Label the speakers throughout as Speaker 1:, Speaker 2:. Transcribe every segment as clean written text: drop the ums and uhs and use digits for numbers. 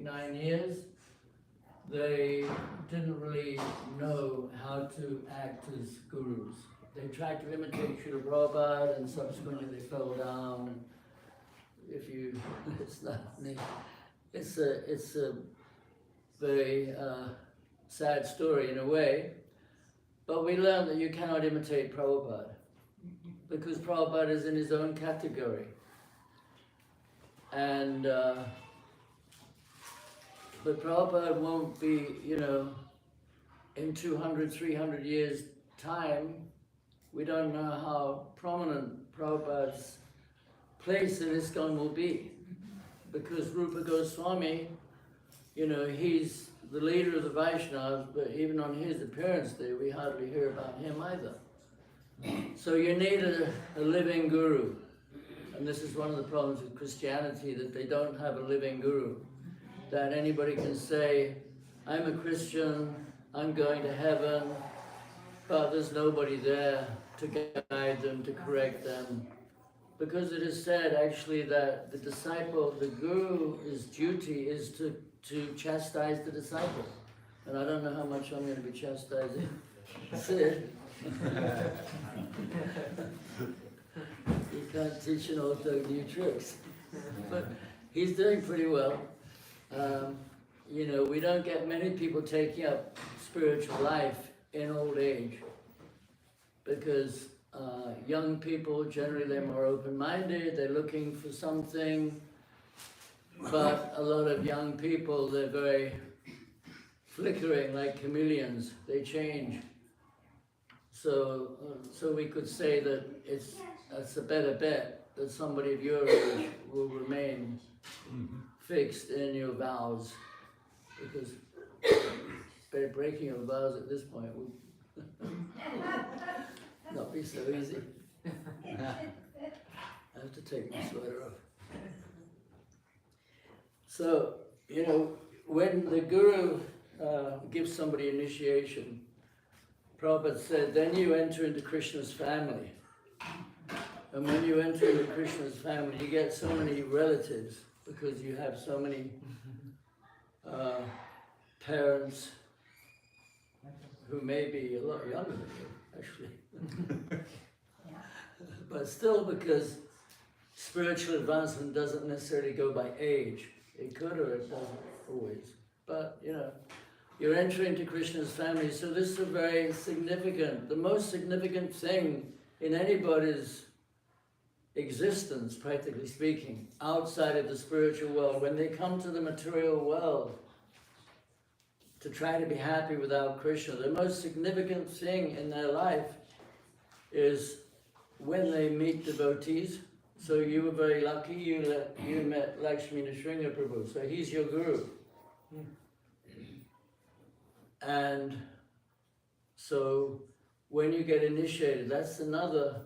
Speaker 1: 9 years, they didn't really know how to act as gurus. They tried to imitate Srila Prabhupada, and subsequently they fell down. If you, it's not, it's a very sad story in a way, but we learned that you cannot imitate Prabhupada, because Prabhupada is in his own category. And but Prabhupada won't be, in 200, 300 years' time, we don't know how prominent Prabhupada's place in ISKCON will be. Because Rupa Goswami, he's the leader of the Vaishnavas, but even on his appearance day, we hardly hear about him either. So you need a living guru. And this is one of the problems with Christianity, that they don't have a living guru. That anybody can say, I'm a Christian, I'm going to heaven, but there's nobody there to guide them, to correct them. Because it is said actually that the disciple, the guru's duty is to chastise the disciple. And I don't know how much I'm going to be chastising Sid. You can't teach an old dog new tricks. But he's doing pretty well. We don't get many people taking up spiritual life in old age, because young people, generally they're more open-minded, they're looking for something, but a lot of young people, they're very flickering like chameleons, they change. So we could say that it's a better bet that somebody of your age will remain fixed in your vows, because breaking your vows at this point would not be so easy. I have to take my sweater off. So, when the guru gives somebody initiation, Prabhupada said, then you enter into Krishna's family. And when you enter into Krishna's family, you get so many relatives, because you have so many parents who may be a lot younger than you, actually. But still, because spiritual advancement doesn't necessarily go by age. It could, or it doesn't always. But, you're entering into Krishna's family, so this is a very significant, the most significant thing in anybody's existence, practically speaking, outside of the spiritual world. When they come to the material world to try to be happy without Krishna, the most significant thing in their life is when they meet devotees. So you were very lucky, you met Lakshmi Nrsimha Prabhu, so he's your guru. And so when you get initiated, that's another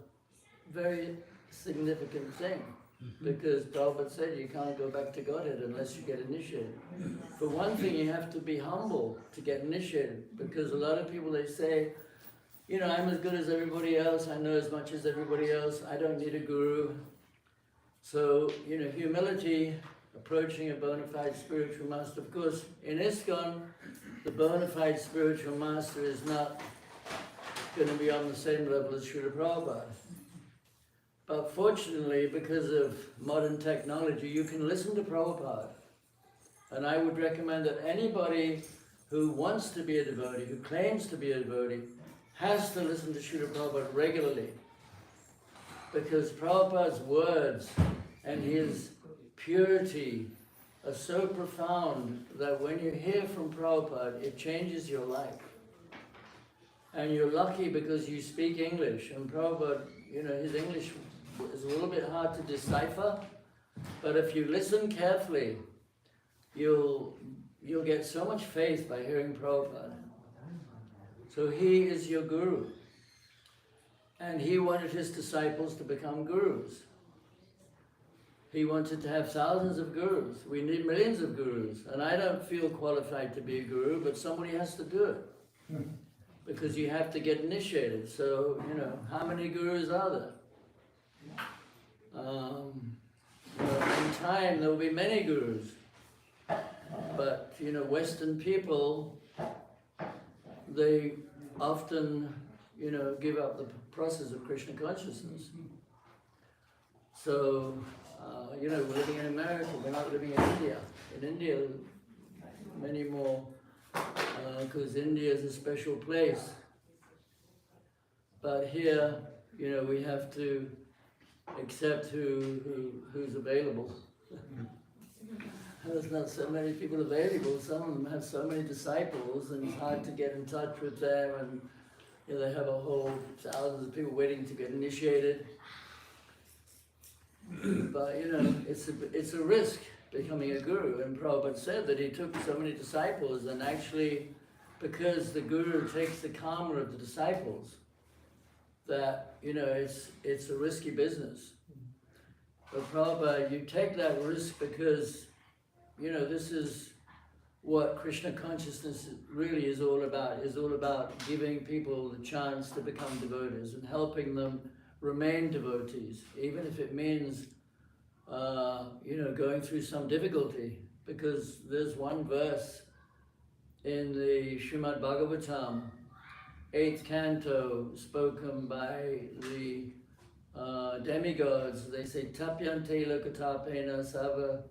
Speaker 1: very significant thing, because Prabhupada said you can't go back to Godhead unless you get initiated. For one thing, you have to be humble to get initiated, because a lot of people, they say, I'm as good as everybody else, I know as much as everybody else, I don't need a guru. So, humility, approaching a bona fide spiritual master. Of course, in ISKCON, the bona fide spiritual master is not going to be on the same level as Srila Prabhupada. But fortunately, because of modern technology, you can listen to Prabhupada. And I would recommend that anybody who wants to be a devotee, who claims to be a devotee, has to listen to Srila Prabhupada regularly. Because Prabhupada's words and his purity are so profound that when you hear from Prabhupada, it changes your life. And you're lucky because you speak English, and Prabhupada, his English is a little bit hard to decipher, but if you listen carefully, you'll get so much faith by hearing Prabhupada. So he is your guru. And he wanted his disciples to become gurus. He wanted to have thousands of gurus. We need millions of gurus. And I don't feel qualified to be a guru, but somebody has to do it. Because you have to get initiated. So, how many gurus are there? In time, there will be many gurus. But, you know, Western people, they often, you know, give up the process of Krishna consciousness. So, you know, we're living in America, we're not living in India. In India, many more, because India is a special place. But here, you know, we have to accept who's available. There's not so many people available. Some of them have so many disciples, and it's hard to get in touch with them. And you know, they have a whole thousands of people waiting to get initiated. But you know, it's a risk becoming a guru. And Prabhupada said that he took so many disciples, and actually, because the guru takes the karma of the disciples, that you know it's a risky business. But Prabhupada, you take that risk because you know this is what Krishna consciousness really is all about. Is all about giving people the chance to become devotees and helping them remain devotees, even if it means you know, going through some difficulty. Because there's one verse in the Srimad Bhagavatam, 8th canto, spoken by the demigods. They say, Tapyante lokatapena sava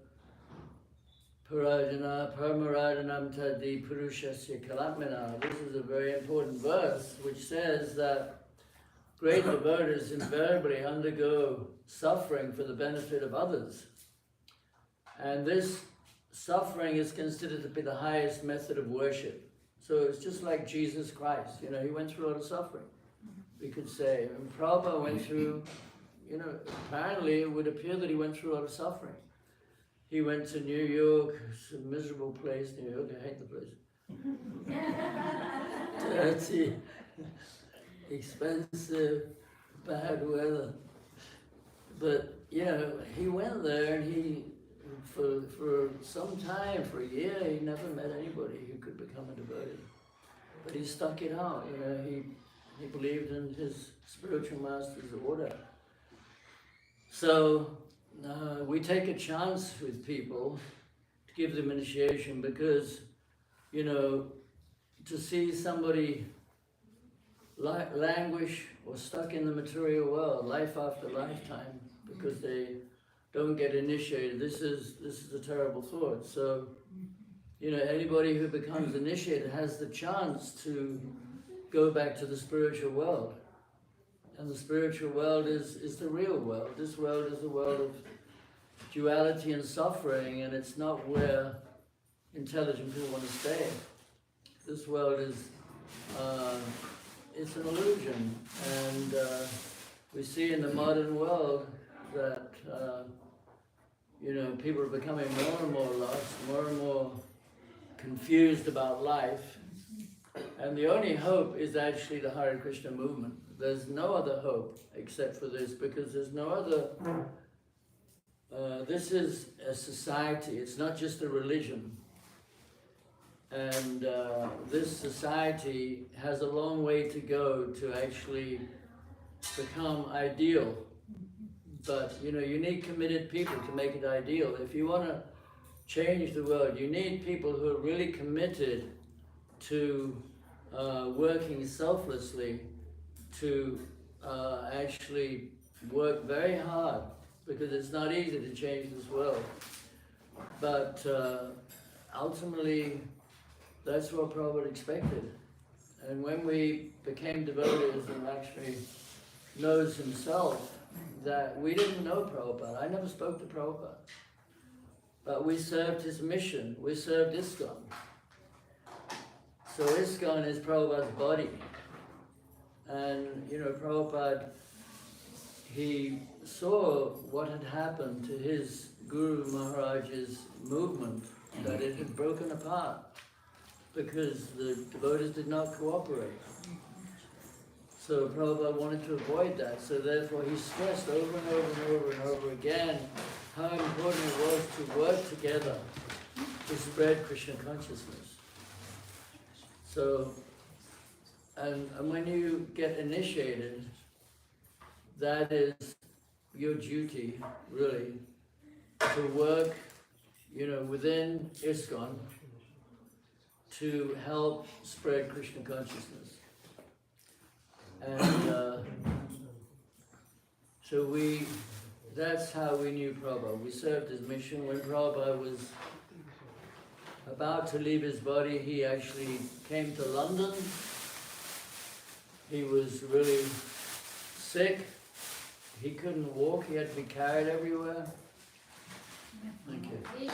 Speaker 1: parajana paramaradhanam tadi purushasya kalatmana. This is a very important verse which says that great devotees invariably undergo suffering for the benefit of others. And this suffering is considered to be the highest method of worship. So it's just like Jesus Christ, you know, he went through a lot of suffering, we could say. And Prabhupada went through, you know, apparently it would appear that he went through a lot of suffering. He went to New York, it's a miserable place, New York, I hate the place. Dirty, expensive, bad weather. But, you know, he went there and he, for some time, for a year, he never met anybody who could become a devotee. But he stuck it out, you know, he believed in his spiritual master's order. So we take a chance with people to give them initiation because, you know, to see somebody languish or stuck in the material world, life after lifetime, because they don't get initiated. This is a terrible thought. So, you know, anybody who becomes initiated has the chance to go back to the spiritual world. And the spiritual world is the real world. This world is the world of duality and suffering, and it's not where intelligent people want to stay. This world is, it's an illusion. And we see in the modern world that you know, people are becoming more and more lost, more and more confused about life. And the only hope is actually the Hare Krishna movement. There's no other hope except for this, because there's no other, this is a society, it's not just a religion. And this society has a long way to go to actually become ideal. But, you know, you need committed people to make it ideal. If you want to change the world, you need people who are really committed to working selflessly, to actually work very hard, because it's not easy to change this world. But ultimately, that's what Prabhupada expected. And when we became devotees, and Lakshmi knows himself, that we didn't know Prabhupada. I never spoke to Prabhupada. But we served his mission. We served ISKCON. So ISKCON is Prabhupada's body. And, you know, Prabhupada, he saw what had happened to his Guru Maharaj's movement, that it had broken apart because the devotees did not cooperate. So Prabhupada wanted to avoid that, so therefore he stressed over and over and over and over again how important it was to work together to spread Krishna consciousness. So, and when you get initiated, that is your duty, really, to work, you know, within ISKCON, to help spread Krishna consciousness. And so that's how we knew Prabhupada. We served his mission. When Prabhupada was about to leave his body, he actually came to London. He was really sick. He couldn't walk. He had to be carried everywhere. Thank you. He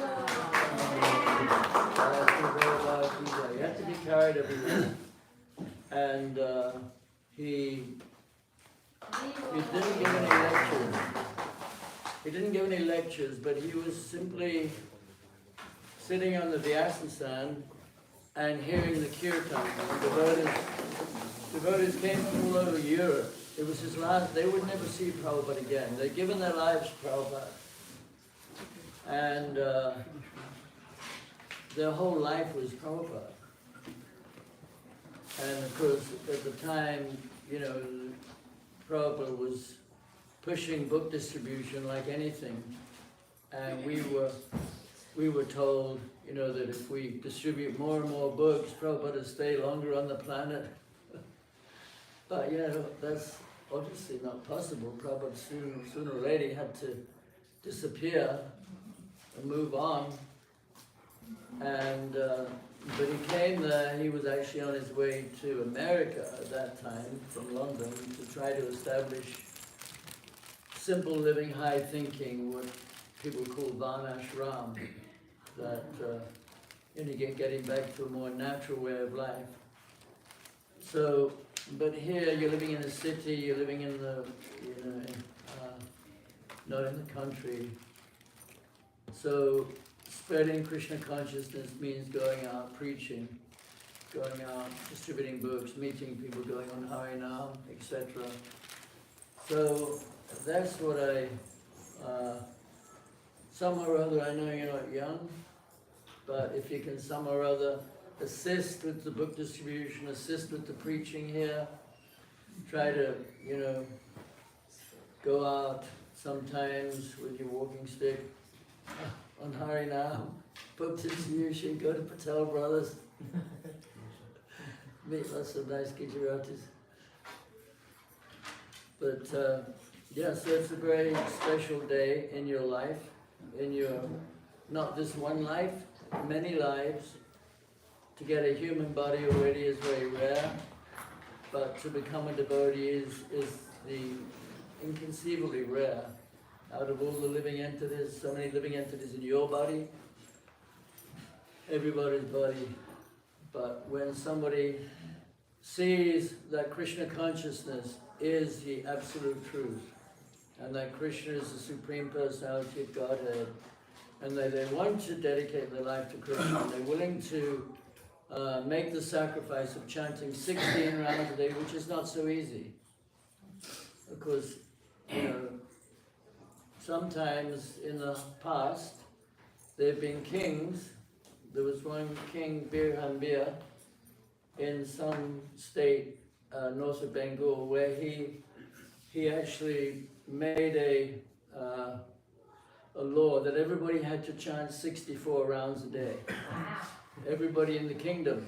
Speaker 1: had to be carried everywhere. And he didn't give any lectures. He didn't give any lectures, but he was simply sitting on the Vyasasan and hearing the kirtan. Devotees came from all over Europe. It was his last, they would never see Prabhupada again. They'd given their lives to Prabhupada. And their whole life was Prabhupada. And of course, at the time, you know, Prabhupada was pushing book distribution like anything. And we were told, you know, that if we distribute more and more books, Prabhupada will stay longer on the planet. But, you know, that's obviously not possible. Prabhupada sooner or later had to disappear and move on. And but he came there. He was actually on his way to America at that time from London to try to establish simple living, high thinking, what people call Varnashram, that getting back to a more natural way of life. So, but here you're living in a city, you're living in the, you know, not in the country. So spreading Krishna consciousness means going out preaching, going out distributing books, meeting people, going on Harinam, etc. So that's what I, somehow or other, I know you're not young, but if you can somehow or other assist with the book distribution, assist with the preaching here, try to, you know, go out sometimes with your walking stick on Harinam, book distribution, go to Patel Brothers, meet lots of nice Gujaratis. But yeah, so it's a very special day in your life, in your, not just one life, many lives. To get a human body already is very rare, but to become a devotee is the inconceivably rare. Out of all the living entities, so many living entities in your body, everybody's body. But when somebody sees that Krishna consciousness is the absolute truth, and that Krishna is the Supreme Personality of Godhead, and they want to dedicate their life to Krishna, and they're willing to make the sacrifice of chanting 16 rounds a day, which is not so easy. Of course, you know, sometimes in the past, there have been kings. There was one king, Birhambir, in some state north of Bengal, where he actually made a law that everybody had to chant 64 rounds a day. Everybody in the kingdom.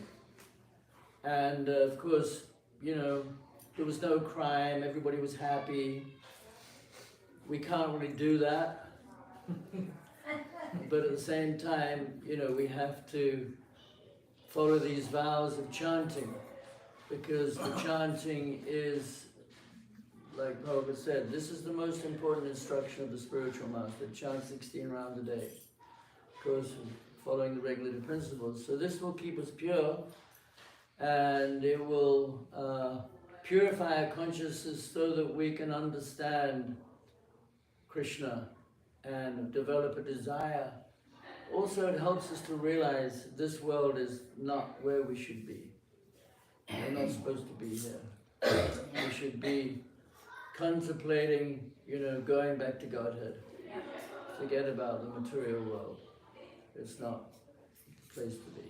Speaker 1: And of course, you know, there was no crime, everybody was happy. We can't really do that. But at the same time, you know, we have to follow these vows of chanting, because the chanting is, like Prabhupada said, this is the most important instruction of the spiritual master, chant 16 rounds a day. Of course, following the regulative principles. So this will keep us pure, and it will purify our consciousness so that we can understand Krishna and develop a desire. Also, it helps us to realize this world is not where we should be. We're not supposed to be here. We should be contemplating, you know, going back to Godhead. Forget about the material world. It's not the place to be.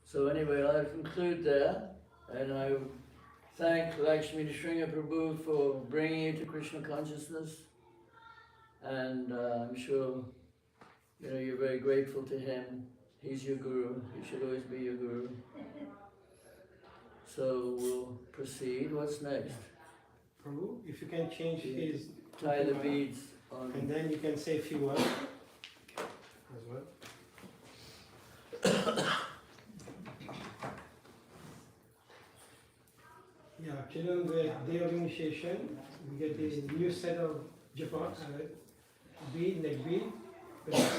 Speaker 1: So anyway, I'll conclude there, and I thank Lakshmi Nrsimha Prabhu for bringing you to Krishna consciousness, and I'm sure, you know, you're very grateful to him. He's your guru. He should always be your guru. So we'll proceed. What's next?
Speaker 2: Prabhu, if you can change his...
Speaker 1: Tie the beads on.
Speaker 2: And then you can say a few words as well. Yeah, children, the day of initiation, we get the new set of Japan, bead, neck bead, but it's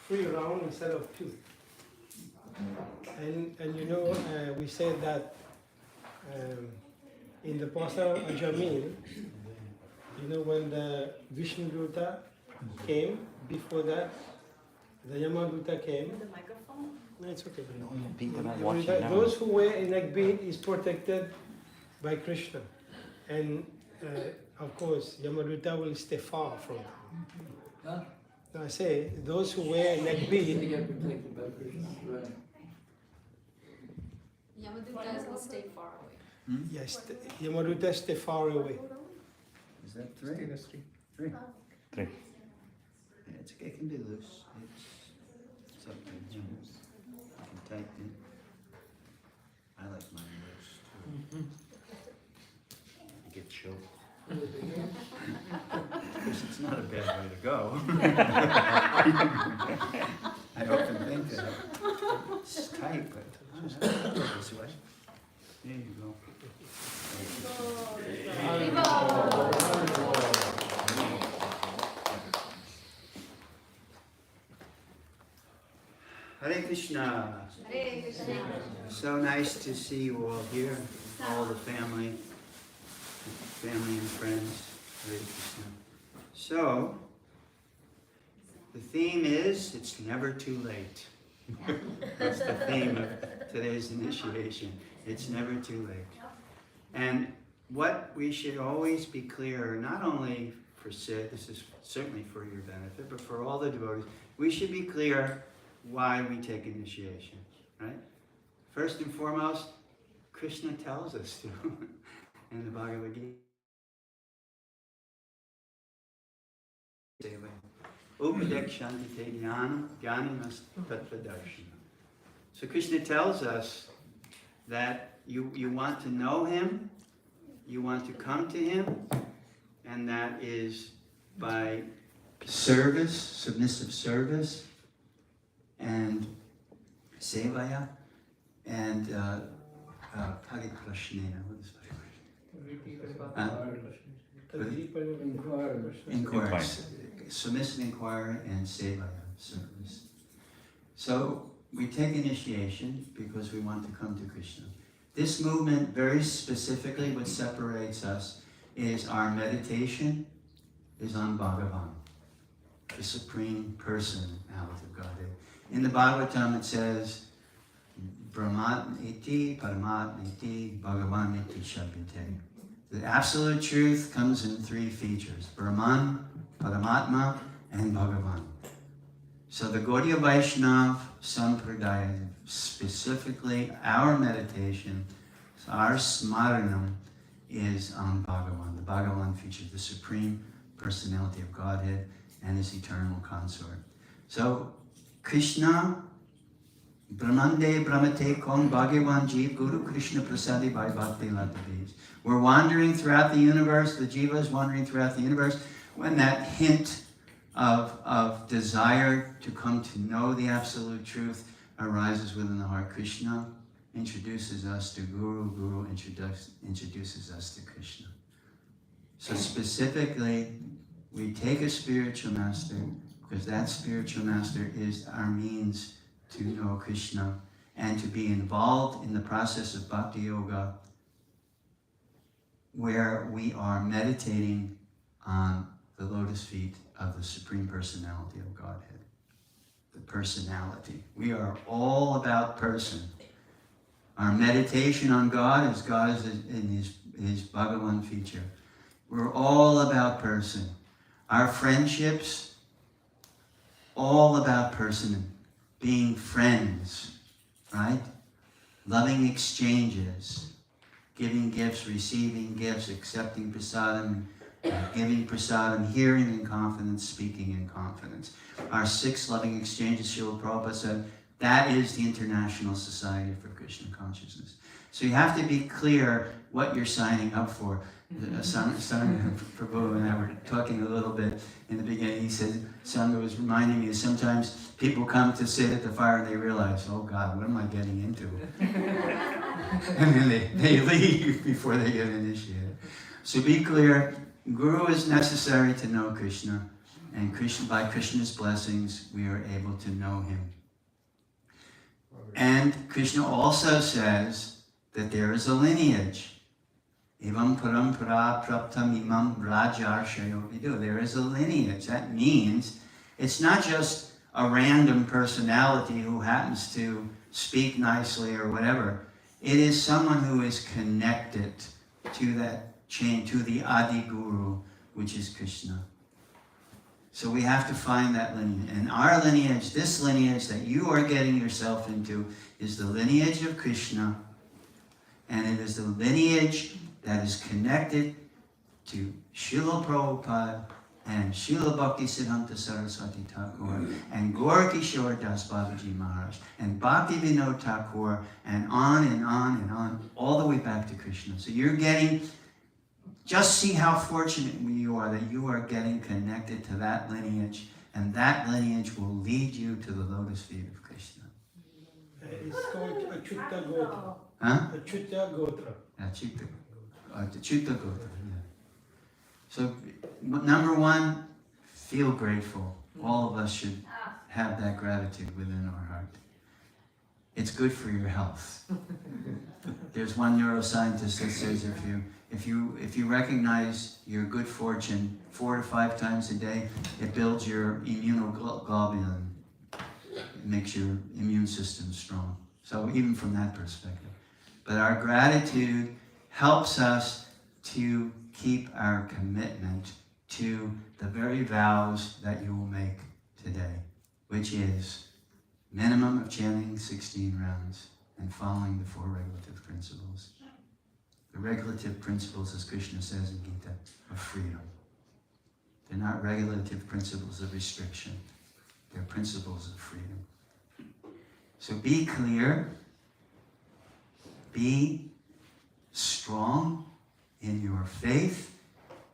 Speaker 2: 3 round instead of 2. And you know, we said that in the Pasa Ajamil, you know, when the Vishnu Duta came, before that, the Yamaduta came.
Speaker 3: The microphone?
Speaker 2: No, it's okay.
Speaker 4: Those
Speaker 2: Those who wear a neck bead is protected by Krishna. And of course, Yamaduta will stay far from them.
Speaker 1: Huh?
Speaker 2: So I say, those who wear a neck
Speaker 1: They
Speaker 2: bead,
Speaker 1: get protected by Krishna. Right.
Speaker 3: Yamadutas will stay far away.
Speaker 2: yes, Yamaduta stay far away.
Speaker 4: Is that 3? That's 3. 3. 3. Yeah, it can be loose. It's up to you. You can tighten it. I like mine loose too. You get choked. Of course, it's not a bad way to go. I often think that. It's tight, but just go this way. There you go. Hare Krishna.
Speaker 3: Hare Krishna.
Speaker 4: So nice to see you all here, all the family and friends. Hare Krishna. So, the theme is, it's never too late. That's the theme of today's initiation. It's never too late. And what we should always be clear, not only for Sid, this is certainly for your benefit, but for all the devotees, we should be clear why we take initiation, right? First and foremost, Krishna tells us to in the Bhagavad Gita. Upadekshante jnanam jnanamas tattvadarshana. So Krishna tells us that you want to know him, you want to come to him, and that is by service, submissive service, and sevaya, and pariprashnena. What is pariprashnena? Inquiry. Submissive inquiry and sevaya, service. So we take initiation because we want to come to Krishna. This movement, very specifically, what separates us is our meditation is on Bhagavan, the Supreme Personality of Godhead. In the Bhagavatam it says, Brahman iti, Paramatma iti, Bhagavan iti shabdate. The absolute truth comes in 3 features, Brahman, Paramatma, and Bhagavan. So the Gaudiya Vaishnav Sampradaya, specifically our meditation, our smaranam is on Bhagavan. The Bhagavan features the Supreme Personality of Godhead and his eternal consort. So Krishna, Brahmande Brahmate Kon Bhagavan Jeev Guru Krishna Prasadi by Bhakti Latavis. We're wandering throughout the universe, the jiva is wandering throughout the universe, when that hint of desire to come to know the absolute truth arises within the heart. Krishna introduces us to Guru, Guru introduces us to Krishna. So specifically, we take a spiritual master, because that spiritual master is our means to know Krishna and to be involved in the process of Bhakti Yoga, where we are meditating on the lotus feet of the Supreme Personality of Godhead. The personality. We are all about person. Our meditation on God is in his Bhagavan feature. We're all about person. Our friendships, all about person. Being friends, right? Loving exchanges. Giving gifts, receiving gifts, accepting prasadam, giving prasadam, hearing in confidence, speaking in confidence. Our 6 loving exchanges, Srila Prabhupada said, That is the International Society for Krishna Consciousness. So you have to be clear what you're signing up for. Sangha Prabhu and I were talking a little bit in the beginning. He said, Sangha was reminding me, sometimes people come to sit at the fire and they realize, oh God, what am I getting into? And then they leave before they get initiated. So be clear, Guru is necessary to know Krishna, and Krishna, by Krishna's blessings, we are able to know him. And Krishna also says that there is a lineage. Evam parampara praptam imam rajarshayo vidu. There is a lineage. That means it's not just a random personality who happens to speak nicely or whatever. It is someone who is connected to that chain, to the Adi Guru, which is Krishna. So we have to find that lineage. And our lineage, this lineage that you are getting yourself into, is the lineage of Krishna. And it is the lineage that is connected to Srila Prabhupada and Srila Bhaktisiddhanta Saraswati Thakur and Gaura Kishore Das Babaji Maharaj and Bhakti Vinod Thakur and on and on and on, all the way back to Krishna. So you're getting, just see how fortunate you are that you are getting connected to that lineage, and that lineage will lead you to the lotus feet of Krishna.
Speaker 2: It's called Achyuta Gotra.
Speaker 4: Huh?
Speaker 2: Achyuta Gotra.
Speaker 4: The Chitta Gotra, yeah. So, number one, feel grateful. All of us should have that gratitude within our heart. It's good for your health. There's one neuroscientist that says if you recognize your good fortune 4 to 5 times a day, it builds your immunoglobulin. It makes your immune system strong. So even from that perspective. But our gratitude helps us to keep our commitment to the very vows that you will make today, which is minimum of chanting 16 rounds and following the 4 regulative principles. The regulative principles, as Krishna says in Gita, are freedom. They're not regulative principles of restriction. They're principles of freedom. So be clear, be strong in your faith.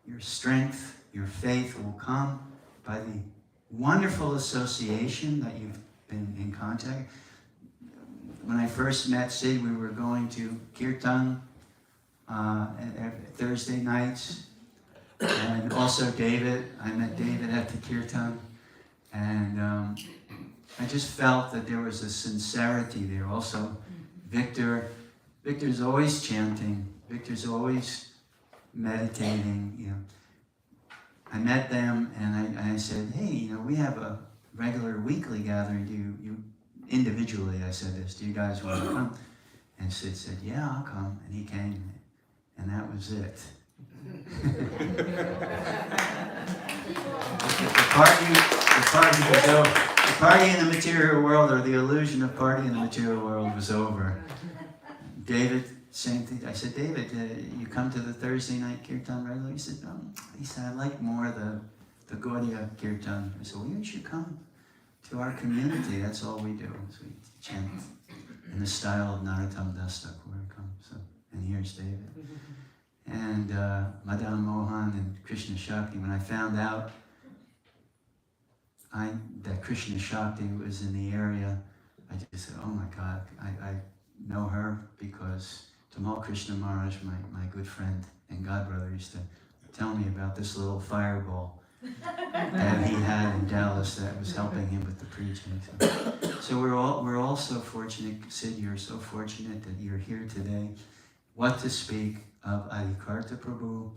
Speaker 4: Your strength, your faith will come by the wonderful association that you've been in contact. When I first met Sid, we were going to Kirtan Thursday nights, and also David. I met David at the Kirtan, and I just felt that there was a sincerity there. Also, Victor's always chanting. Victor's always meditating. You know, I met them, and I said, "Hey, you know, we have a regular weekly gathering. Do you individually?" I said this. Do you guys want to come? And Sid said, "Yeah, I'll come." And he came, and that was it. The party in the material world, or the illusion of party in the material world, was over. David, same thing. I said, "David, you come to the Thursday night Kirtan regularly?" He said, I like more the Gaudiya Kirtan. I said, "Well, you should come to our community. That's all we do. So we chant in the style of Narottam Das Thakur." So, and here's David. And Madan Mohan and Krishna Shakti. When I found out that Krishna Shakti was in the area, I just said, "Oh my God, I know her because Tamal Krishna Maharaj, my good friend and godbrother, used to tell me about this little fireball that he had in Dallas that was helping him with the preaching." So we're all so fortunate. Sid, you're so fortunate that you're here today. What to speak of Adikarta Prabhu,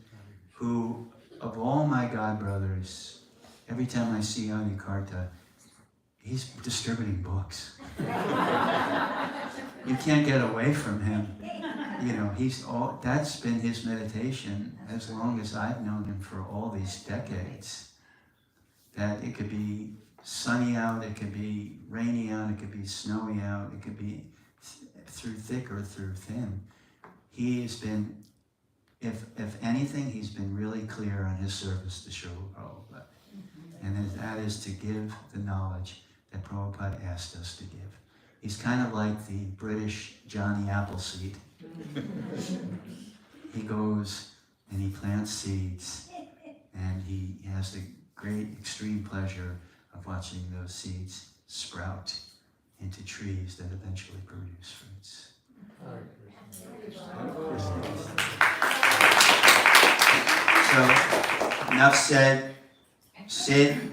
Speaker 4: who, of all my godbrothers, every time I see Adikarta, he's distributing books. You can't get away from him. You know, that's been his meditation as long as I've known him, for all these decades. That it could be sunny out, it could be rainy out, it could be snowy out, it could be through thick or through thin. He has been, if anything, he's been really clear on his service to Srila Prabhupada. And that is to give the knowledge that Prabhupada asked us to give. He's kind of like the British Johnny Appleseed. He goes and he plants seeds, and he has the great extreme pleasure of watching those seeds sprout into trees that eventually produce fruits. So, enough said. Sid,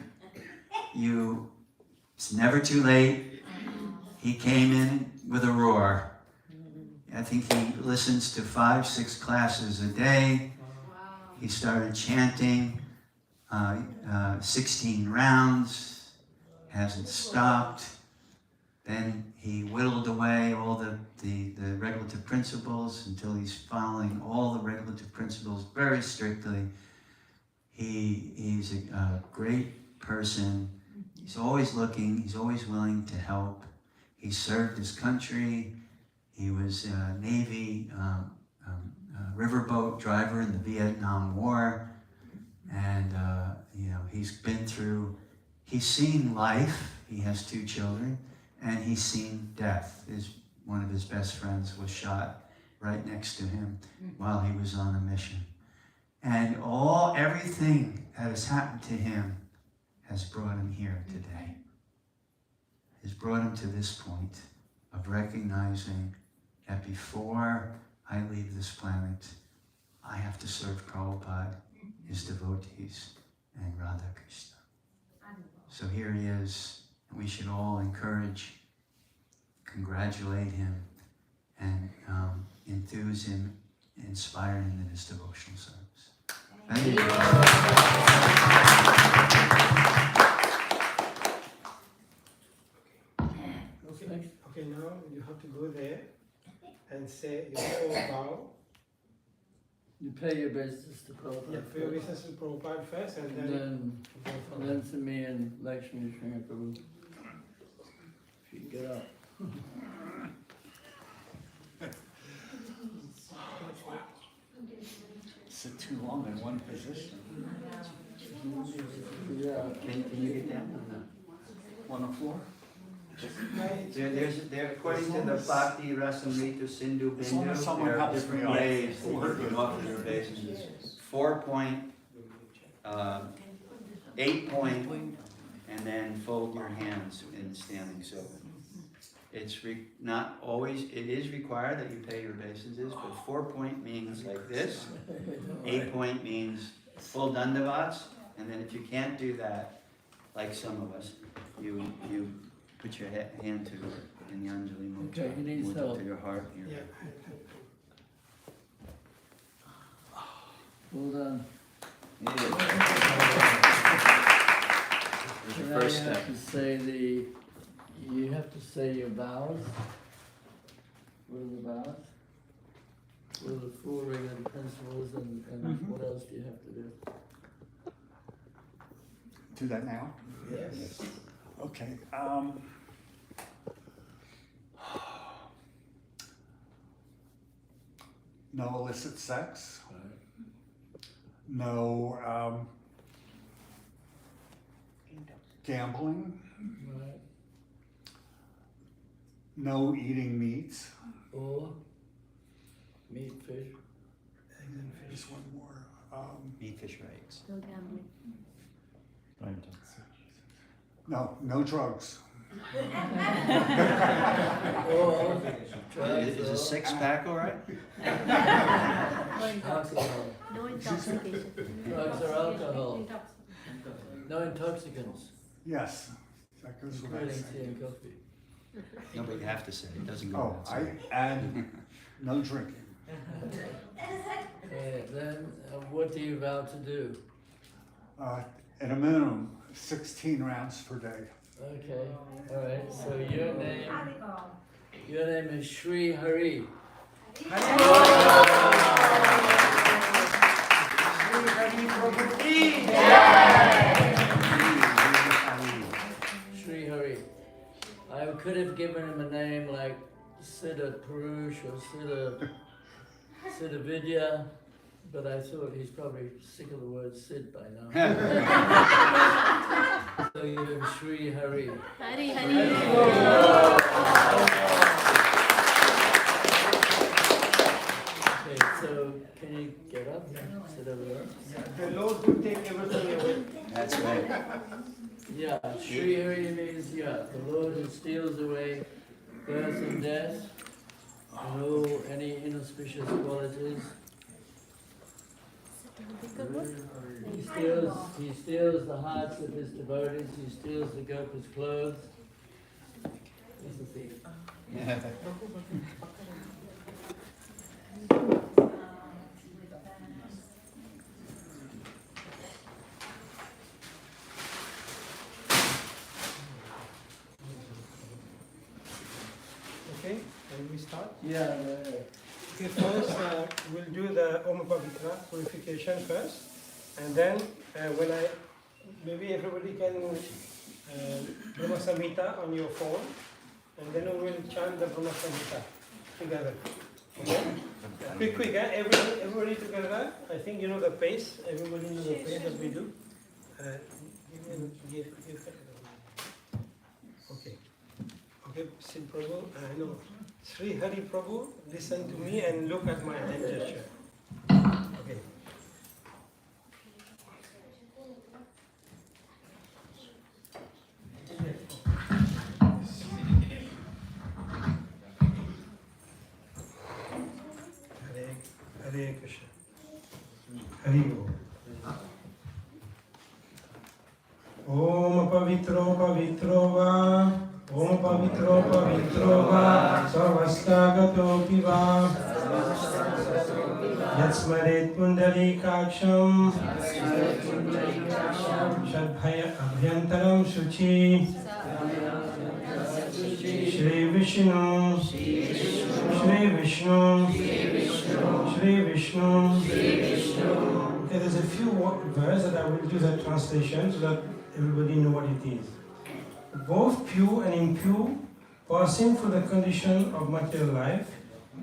Speaker 4: it's never too late. He came in with a roar. I think he listens to 5-6 classes a day. He started chanting 16 rounds, hasn't stopped. Then he whittled away all the regulative principles until he's following all the regulative principles very strictly. He's a great person. He's always looking, he's always willing to help. He served his country. He was a Navy riverboat driver in the Vietnam War. And, he's seen life. He has 2 children. And he's seen death. One of his best friends was shot right next to him while he was on a mission. And everything that has happened to him has brought him here today. Has brought him to this point of recognizing that before I leave this planet, I have to serve Prabhupada, his devotees, and Radha Krishna. So here he is, and we should all encourage, congratulate him, and enthuse him, inspire him in his devotional service. Thank you.
Speaker 2: Okay, now you have to go there and say your full bow.
Speaker 1: You pay your obeisance to Prabhupada.
Speaker 2: Yeah, pay your obeisance to Prabhupada first, and
Speaker 1: And
Speaker 2: then
Speaker 1: then to me and Lakshmi Sri Prabhu. If you can get up.
Speaker 5: Sit too long in one position.
Speaker 1: Yeah.
Speaker 4: Can you get down?
Speaker 5: On the floor?
Speaker 4: According to the Bhakti Rasamrita Sindhu
Speaker 5: As long
Speaker 4: Bindu,
Speaker 5: as someone
Speaker 4: there are
Speaker 5: helps me
Speaker 4: different
Speaker 5: out.
Speaker 4: ways that you can offer your obeisances. 4-point, 8-point, and then fold your hands in standing. So it's not always, it is required that you pay your obeisances, but 4-point means like this. 8-point means full dandavats, and then if you can't do that, like some of us, you put your hand to in the Anjali Mudra.
Speaker 1: Okay, he needs
Speaker 4: Mudra
Speaker 1: help.
Speaker 4: to your heart.
Speaker 2: yeah.
Speaker 1: Hold on.
Speaker 4: There's your
Speaker 1: Now
Speaker 4: first
Speaker 1: you
Speaker 4: step.
Speaker 1: have to say you have to say your vows. What are the vows? What are the 4 regular principles and what else do you have to do?
Speaker 5: Do that now?
Speaker 2: Yes.
Speaker 5: Okay. No illicit sex. No gambling.
Speaker 1: Right.
Speaker 5: No eating meats.
Speaker 1: Or meat, fish.
Speaker 5: There's one more.
Speaker 4: Meat, fish, or eggs.
Speaker 6: No gambling.
Speaker 5: No drugs.
Speaker 1: Or
Speaker 4: Is a 6-pack all right?
Speaker 1: alcohol.
Speaker 6: No intoxication.
Speaker 1: Drugs or alcohol. No intoxicants,
Speaker 5: Yes. That goes without
Speaker 1: including tea
Speaker 5: saying.
Speaker 1: and coffee.
Speaker 4: No, but you have to say, it doesn't go
Speaker 5: Oh,
Speaker 4: outside.
Speaker 5: and no drinking.
Speaker 1: Okay, then what do you vow to do?
Speaker 5: At a minimum, 16 rounds per day.
Speaker 1: Okay, all right. So your name is Sri Hari. Sri Hari. I could have given him a name like Siddha Purush or Siddha Vidya, but I thought he's probably sick of the word Sid by now. So you're Sri Hari.
Speaker 6: Hari Hari.
Speaker 1: away birth and death, and all any inauspicious qualities. He steals the hearts of his devotees, he steals the gopi's clothes. He's a thief.
Speaker 2: Okay, can we start?
Speaker 1: Yeah.
Speaker 2: Okay, first we'll do the Om Pavitra purification first, and then when maybe everybody can Brahma Samhita on your phone, and then we will chant the Brahma Samhita together. Okay? Quick, eh? Everybody together. I think you know the pace. Everybody knows the pace that we do. Okay. Okay, Sid Prabhu, no. Sri Hari Prabhu, listen to me and look at my hand gesture. Okay. Hare Krishna. Hari Bo. Om Pavitro Pavitro Va. Om Pavitro Pavitro Va. Sarvastagato Piva. Yatsmaret Pundalikaksham. Shadbhaya Abhyantaram Shuchi. Shri Vishnu. Shri Vishnu. Shri Vishnu. Okay, there's a few verses that I will do the translation so that everybody know what it is. Both pure and impure, passing through the condition of material life,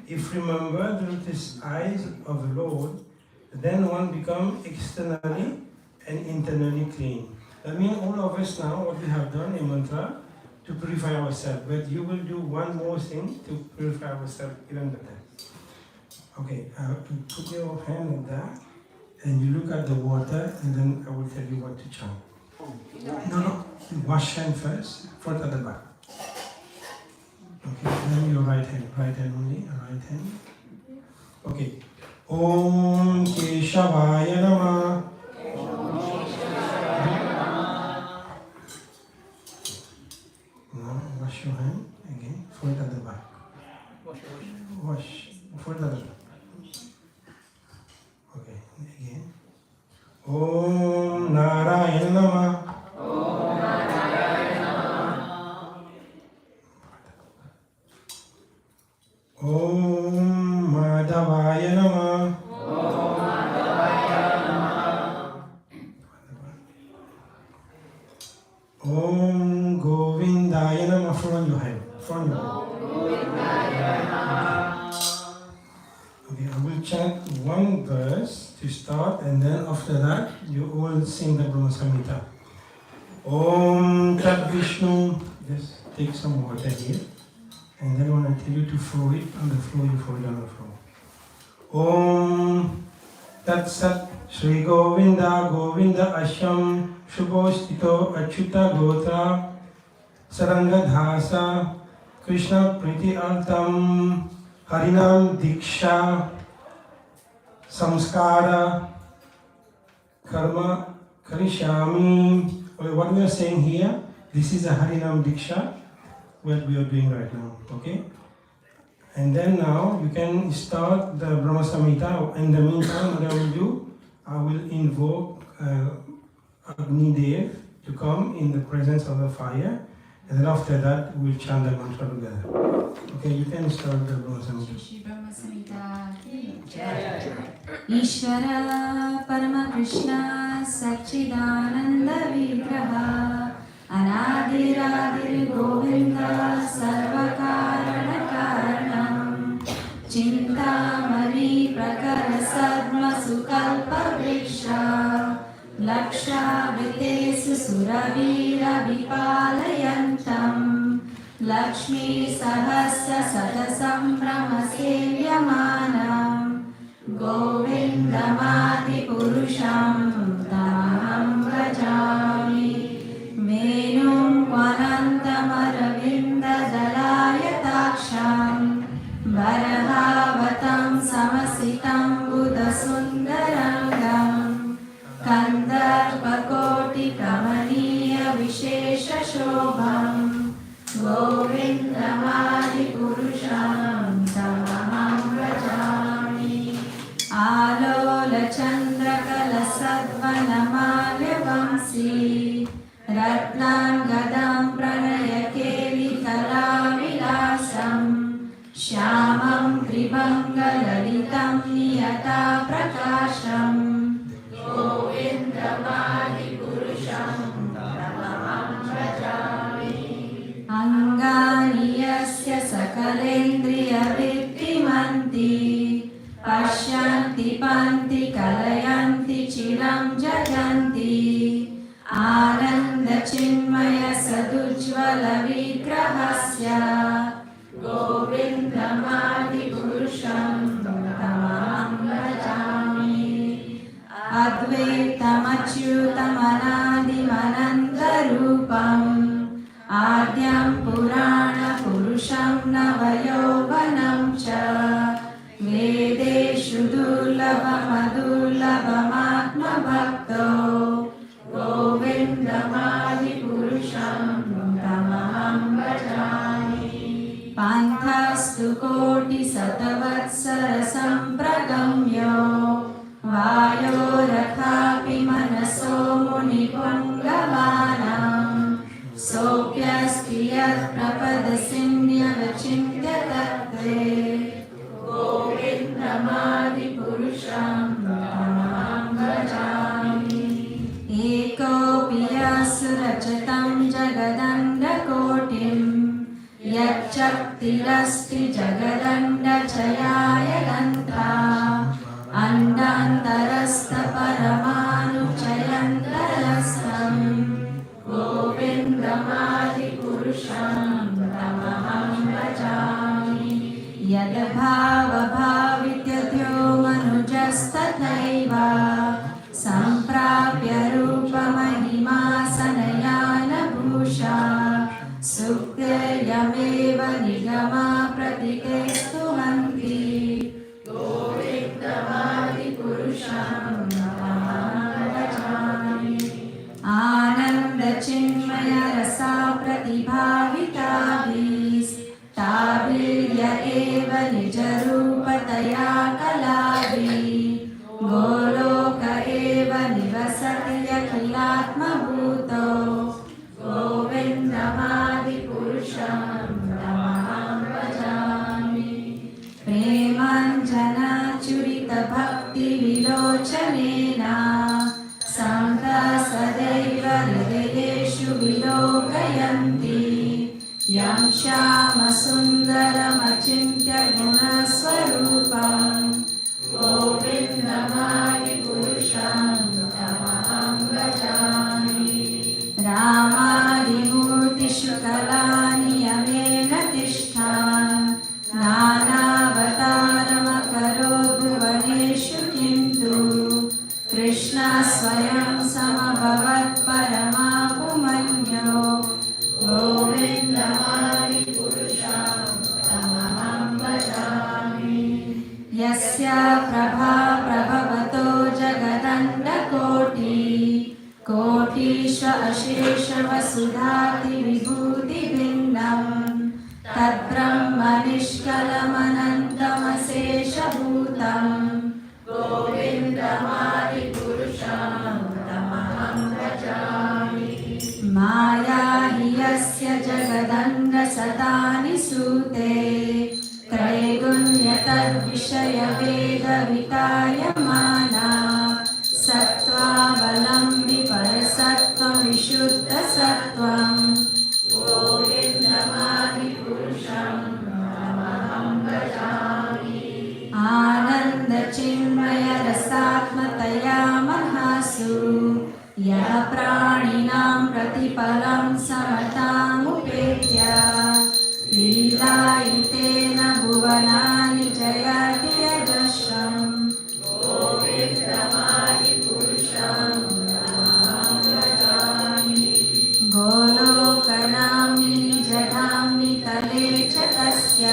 Speaker 2: if remembered through the eyes of the Lord, then one becomes externally and internally clean. That means all of us now, what we have done in mantra, to purify ourselves, but you will do one more thing to purify ourselves even better. Okay, to put your hand like that, and you look at the water, and then I will tell you what to chant. No, wash hand first, front at the back. Okay, then your right hand only, right hand. Okay. Om Keshavaya Namah. Now wash your hand again, front at the back. Wash, front at the back. Okay, again. Om Narayana Namah. Om Madhavaya Namah. Om Govindaya Namah. From your hand. From your hand. Okay, I will chant one verse to start, and then after that you all sing the Brahma Samhita. Om Tat Vishnu. Just take some water here. And then when I tell you to throw it on the floor, you throw it on the floor. Om Tat Sat Shri Govinda Govinda Asham Shubhostito Achyuta Gotra Sarangadhasa Krishna Priti Altam Harinam Diksha Samskara Karma Karishami. Okay, what we are saying here, this is a Harinam Diksha, what we are doing right now, okay? And then now you can start the Brahma Samhita. In the meantime, what I will do, I will invoke Agni Dev to come in the presence of the fire, and then after that we'll chant the mantra together. Okay, you can start the Brahma Samhita.
Speaker 3: Shri Brahma Samhita ki Jai. Ishvara Parama Krishna Satchidananda Vigraha Anadiradir Govinda Sarvakarana Karanam Chintamani Prakara Sadma Sukalpa Vriksha Laksha Vitesu Suravira Vipalayantam Lakshmi Sahasra Satasam Brahma Sevyamanam Govindamadi Purusham Tamaham Bhajami Menum Kvanantamaravindada श्यामं त्रिभङ्गललितं नियता प्रकाशम् अङ्गानि यस्य सकलेन्द्रियवृत्तिमन्ति पश्यन्ति पन्ति कलयन्ति चिरं जगन्ति आनन्दचिन्मय सदुज्ज्वलविग्रहस्य गोविन्दमादिपुरुषं तमहं भजामि अद्वैतमच्युतमनादिमनन्तरूपम् आद्यं पुराणपुरुषं नवयौवनं च वेदेषु दुर्लभमदुर्लभमात्मभक्तो गोविन्दमादिपुरुषं तमहं भजामि पन्थस्तु कोटिशतवत्सरसम्प्रगम्यो वायोरथापि मनसो मुनिपुङ्गवानां सोऽप्यस्ति यत्प्रपदसिन्यवचिन्त्य तत्त्वे गोविन्दमादिपुरुषं तमहं भजामि एकोऽपि यस्सुरचितं जगदण्डकोटिं यच्चक्तिरस्ति जगदण्डचयाय गन्ता अण्डान्तरस्थपरमाणुचयन्तरस्थं गोविन्दमादिपुरुषं तमहं भजामि यद्भावभावित्यथो मनुजस्तथैव सम्प्राप्य रूपमहिमा सनयानभूषा सुकृत्यमेव Nigma प्रतिकेस्तुवन्ति गोविन्दमादिपुरुषं तमहं भजामि आनन्दचिन्मय रसा प्रतिभाविताभिस्ताभिर्य एव निजरूपतया कलाभिः गोलोक एव निवसति यखिलात्मभूतो गोविन्दमादिपुरुषं तमहं भजामि प्रेमाञ्जनचुरितभक्तिविलोचनेन सन्ता सदैव हृदयेषु विलोकयन्ति यं श्यामसुन्दरमचिन्त्य गुणस्वरूपं गोविन्दमादिपुरुषं तमहं भजामि रामादिमूर्तिषु कलानियमेन तिष्ठान् नानावतारमकरोत् भुवनेषु किन्तु कृष्णः स्वयं समभवत् परमापुमन्यो गोविन्दमादिपुरुषं तमहं भजामि यस्य प्रभा प्रभवतो जगदण्डकोटि कोटिश्व अशेषवसुधातिविभूतिभिन्नं तद्ब्रह्म निष्कलमनन्तमशेषभूतं गोविन्दमादिपुरुषं तमहं भजामि माया हि यस्य जगदण्डशतानि सूते त्रैगुण्यतद्विषयवेदवितायमाना सत्त्वावलम्बि परसत्त्वं विशुद्धसत्त्वं गोविन्दमादिपुरुषं तमहं भजामि आनन्दचिन्मयरसात्मतया महासु यः प्राणिनां प्रतिफलं समतामुपेत्य लीलायितेन भुवनानि जयति यदश्रम् गोविन्दमादिपुरुषं तमहं भजामि गोलोकनाम्नि जगाम्नि तले च तस्य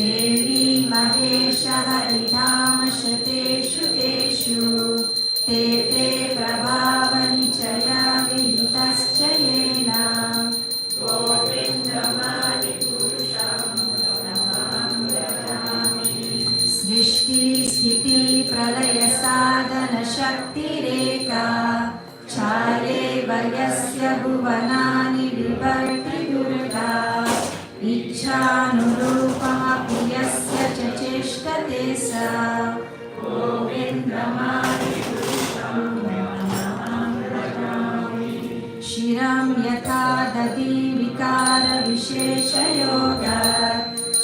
Speaker 3: देवी महेशः हरिधाम शतेषु तेषु ते ते प्रभावनिचया विहितश्च येन गोविन्दमादिपुरुषं तमहं भजामि सृष्टिस्थितिप्रलयसाधनशक्तिरेका चारेव यस्य भुवनानि बिभर्ति दुर्गा इच्छा बन्धानुरूपमपि यस्य च चेष्टते स शिरं यथा दधी विकारविशेषयोगात्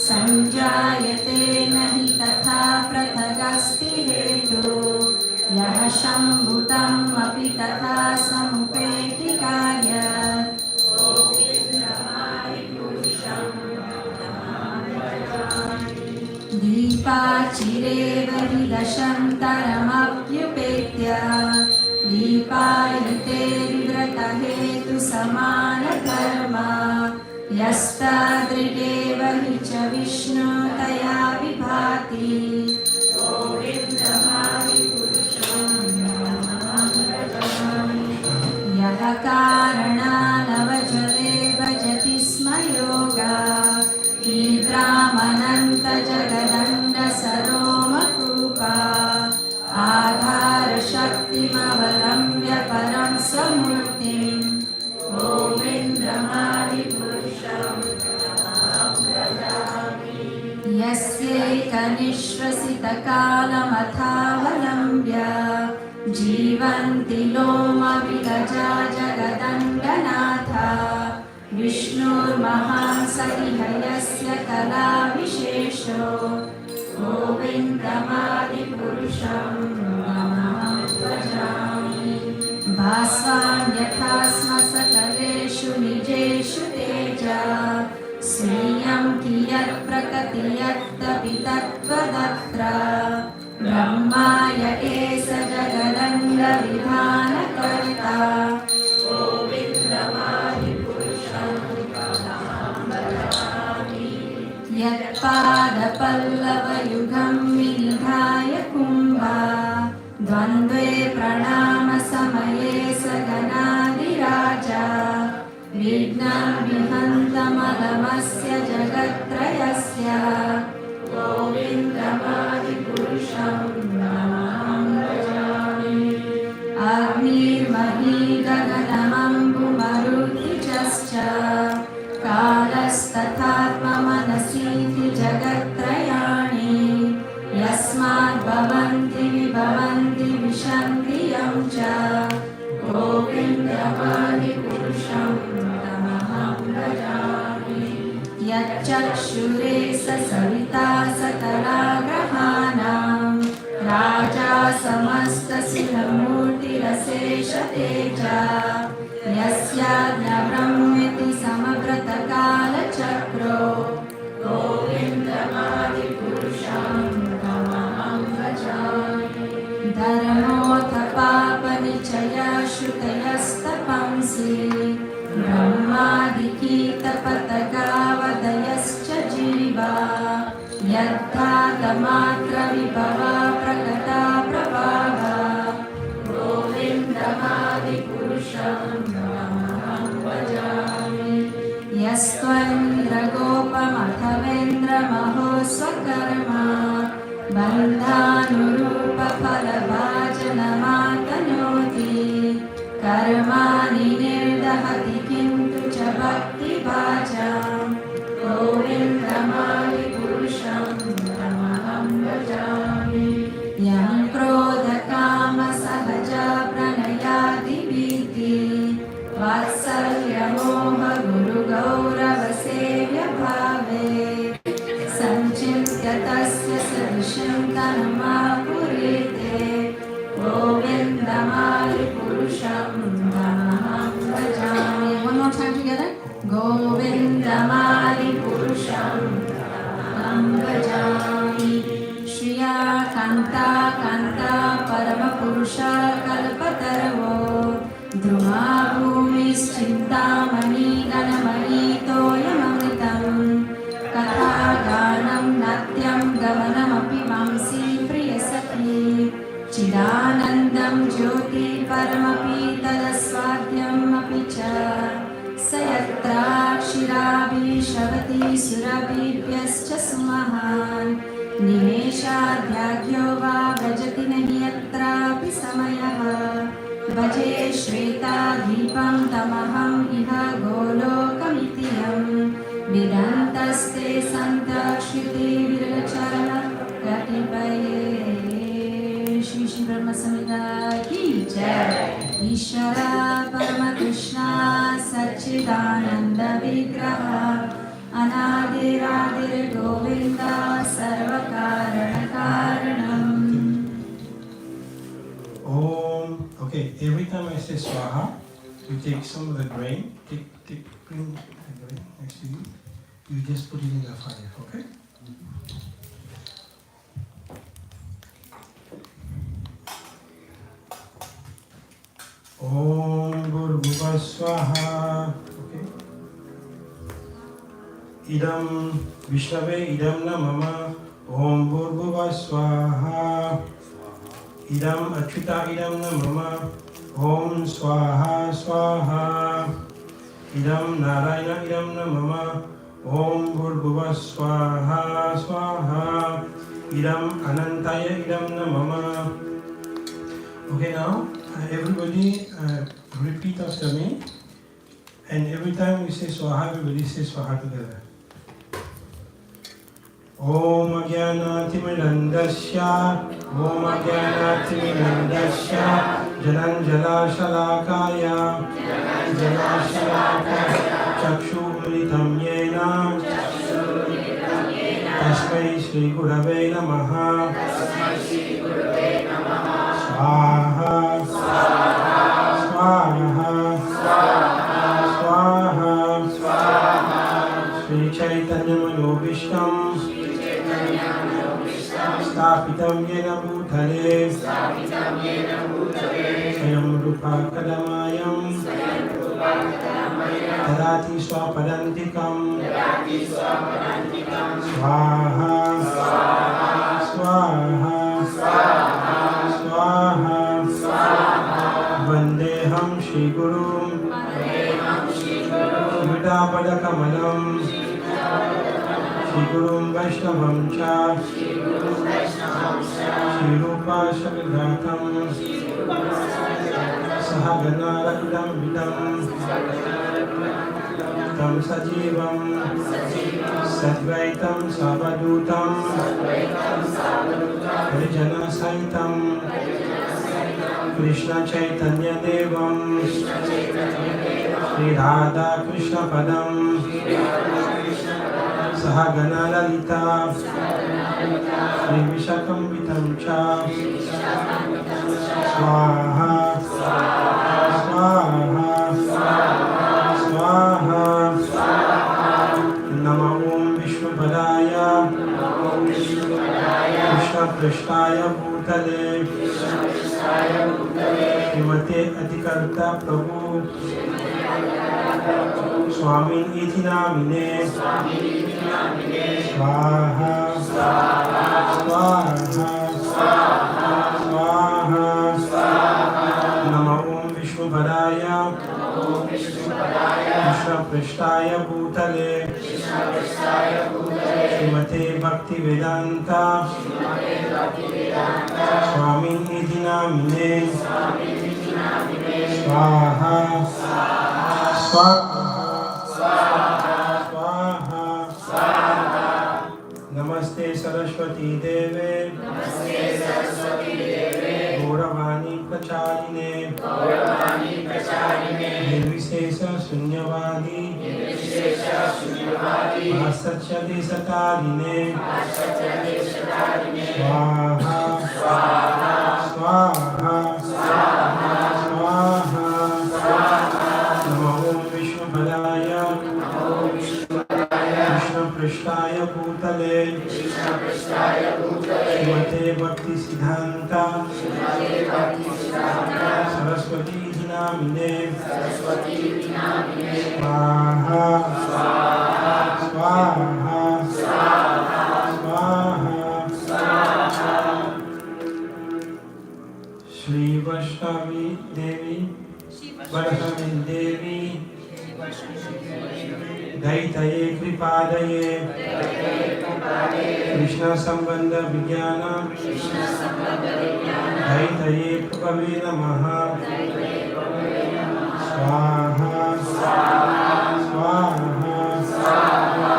Speaker 3: सञ्जायते न हि तथा पृथगस्ति हेतुः यः शम्भुतम् अपि तथा समुपेति कार्यम् दीपाचिरेव हि दशन्तरमप्युपेत्य दीपायते विव्रतहेतुसमानकर्म यस्तादृगेव हि च विष्णुतया विभाति यः कारणानवचले भजति स्म योगा ईद्रामनन्तजगदण्डसरोमकूपा आधारशक्तिमवलम्ब्य परं समूर्तिम् यस्यैकनिःश्वसितकालमथावलम्ब्य जीवन्ति लोमविगजा जगदण्डनाथा विष्णुर्महान् सहिहयस्य कलाविशेषो गोविन्दमादिपुरुषं नमः भजामि भास्वान् यथा स्म सकलेषु निजेषु तेजा स्वीयं कियत् प्रकटियत्तपि तत्त्वदत्र ब्रह्माय एष जगदण्डविधानकर्ता यत्पादपल्लवयुगं विनिधाय कुम्भा द्वन्द्वे प्रणामसमये सगनादिराजा विघ्नं विहन्तमलमस्य जगत्त्रयस्य गोविन्दमादिपुरुषं नमः भजामि अग्निर्मही गगनमम्बुमरुद्विजश्च कालस्तथात्ममनसीति जगत्त्रयाणि यस्मात् भवन्ति विभवन्ति विशन्ति यं च गोविन्दमादिपुरुषं नमः भजामि यच्चक्षुरे सविता सकलाग्रहाणां राजा समस्तशिवमूर्तिरशेषतेजा यस्याज्ञब्रह्मेति समव्रतकालचक्रो गोविन्दमादिपुरुषं नमः भजामि धर्मोऽथ पापनिचयश्रुतयस्तपंसि ब्रह्मादिकीतपतगावदयश्च जीवा यद्धातमात्रविभवा प्रकटा प्रभावा गोविन्दमादिपुरुषं नमः भजामि यस्त्वन्द्रगोपमथवेन्द्रमहो स्वकर्मा बन्धानुरूपफलभाजनमातनोति कर्माणि निर्दहति किन्तु च भक्तिभाजां गोविन्दमादिपुरुषं नमः भजामि यं क्रोधकामसहजा प्रणयादिभीति वात्सल्यमोहगुरुगौरवसेव्यभावे सञ्चिन्त्य तस्य सदृशं तनुमापुरीते गोविन्दमादिपुरुषं नमः भजामि One more time together. गोविन्दमादिपुरुषं नमः भजामि श्रिया कान्ता कान्ता परमपुरुषा कल्पतरवो ध्रुवा भूमिश्चिन्तामणि गणमणि तोयममृतम् कथागानं नाट्यं गमनमपि मांसि प्रियसखी चिदानन्दं ज्योति परमपि तदस्वाद्यमपि च स यत्राक्षिराभिशवति सुरभिभ्यश्च सुमहान् निमेषाद्याख्यो वा व्रजति न हि यत्रापि समयः भजे श्वेतादीपं तमहम् इह गोलोकमिति यम् Vidantaste Santa Shri Viracharana Katipaye Shri Shri Brahma Samhita Ki Jai Ishvara Parama Krishna Satchidananda Vigraha Anadiradir Govinda Sarvakarana Karanam.
Speaker 2: Okay, every time I say Swaha, you take some of the grain, bring the grain next to you, you just put it in the fire, okay? Om Bhurбhuva Swaha. Okay. Idam Vishnave Idam Namama. Om Bhurбhuva Swaha. Idam Achyuta Idam Namama. Om Swaha Swaha. Idam Narayana Idam Namama. Om Bhurбhuva Swaha Swaha. Idam Anantaya Idam Namama. Okay, now everybody repeat after me, and every time we say Swaha, everybody say Swaha together. Om Ajnanatimidandasya, Om Ajnanatimidandasya, Jananjala Shalakaya, Chakshu Militam Yena, Tasmai Shri Gurave Namaha, Swaha, Swaha, Swaha, Swaha, Sri Chaitanya Manobhishtam, Stapitam Yena Bhutale, Swayam Rupa Kadamayam, Tadati Swapadantikam, Swaha, Swaha, Swaha, Vandeham Shri Guru, Yudapada Kamalam, Shri Gurum Vaishnavam Cha, Shri Rupa Shakadhatam, Sahagana Rakudam Vidam, Tam Sajivam, Sadvaitam Savadutam, Harijana Saitam, Krishna Chaitanya Devam, Sri Radha Krishna Padam, Sahagana Lalita, Sri Vishakam Vitam Cha, Swaha, Swaha, Swaha, Nama Om Vishnupadaya, Krishna Krishnaya Bhutale, Srimate Adhikarta Prabhu, Swami Iti Namine, Swaha, Swaha, Swaha, Nama Om Vishnupadaya, Krishna Krishnaya Bhutale, Srimate Bhakti Vedanta, Swami Iti Namine, Swaha, Swaha, Swaha, Namaste Saraswati Deve, Gauravani Pracharine, Nirvishesha Sunyavadi, Asatya Desatarine, Swaha, Swaha, Swaha, Namo Om Vishnupadaya, Krishna Prishtaya Bhutale, Srimate Bhakti Siddhanta, Saraswati Namine, Swaha, Swaha, Swaha, Shri Vaishnavi Devi, Vaishnavi Devi, Daitaye Kripadaye, Krishna Sambandha Vijnana, Daitaye Prabhave Namaha, Swaha, Swaha, Swaha,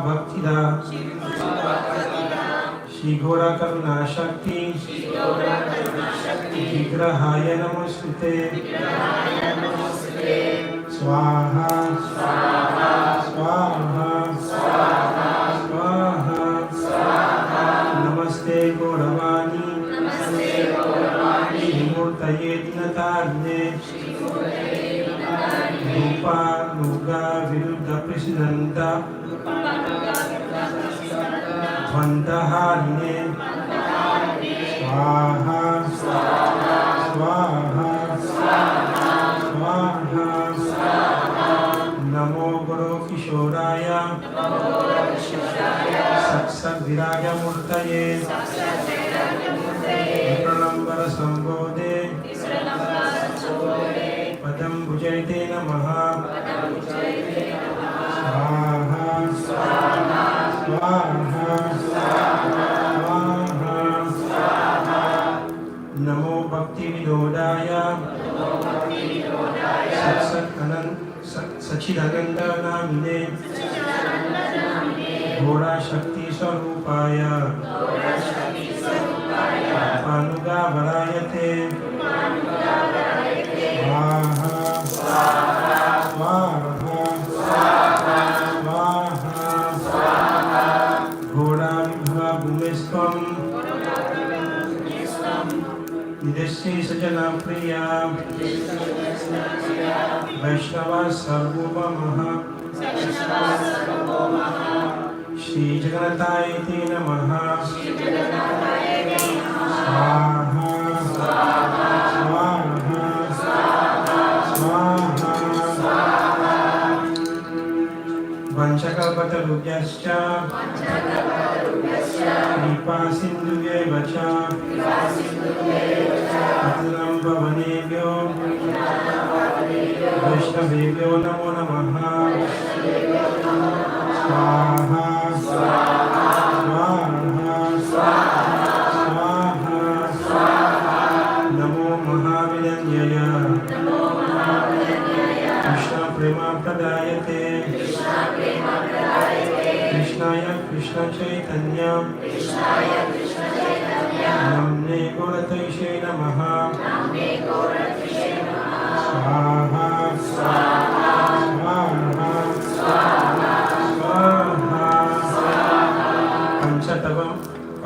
Speaker 2: Bhaktida Shri Gora Karuna Shakti Vigrahaya Namostute Swaha Swaha Swaha Namaste Gauravani Murtaye Dinatarne Rupa Nuga Viruddha Prishnanda Dvandaharine Swaha Swaha Swaha Namo Guru Kishoraya Saksat Viraga Murtaye Pranambara Sambodhe Padam Bhujayate Namaha Swaha Swaha Swaha Namo Bhakti Vinodaya Satsat Anand Sachidananda Namine Gora Shakti Swarupaya Panuga Varayate Swaha Swaha Swaha Gora Vibhava Bhumestvam Nidessi Sajana Priya Vaishnava Sarvabhamaha Shri Jagannathayate Namaha Swaha Swaha Swaha Vanchakalpatarubhyascha Kripa Sindhubhyeva cha Patitam Pavanebhyo Vaishnavebhyo Namo Namaha Swaha Swaha Namo Mahavidanyaya Krishna Prema Pradayate Krishnaya Krishna Chaitanya Namne Gaurataishe Namaha Swaha Swaha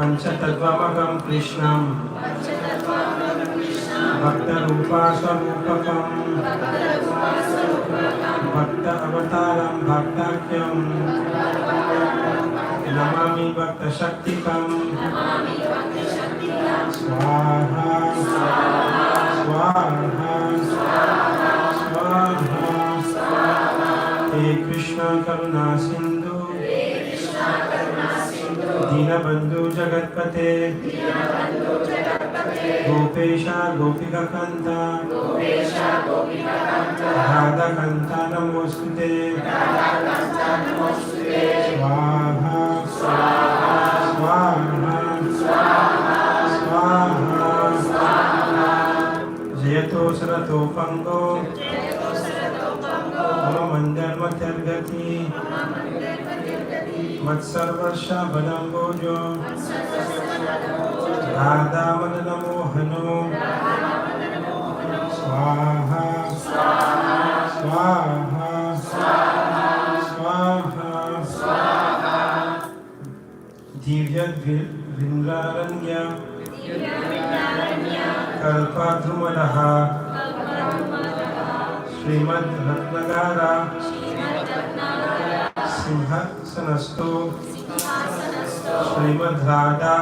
Speaker 2: Panchatattvamakam Krishnam Bhakta Rupa Sarupakam Bhakta Avataram Bhaktakyam Namami Bhakta Shaktikam Swaha He Krishna Karuna Sindhu Dinabandhu Jagatpate Gopesha Gopika Kanta Radha Kanta Namostute Swaha Jayato Sarato Pango Mandar Matargati Matsarvasha Badambojo Radha Madana Mohano Swaha Divya Vrindaranya Kalpadrumadaha Srimad Ratnagara Simhasanasto Srimad Radha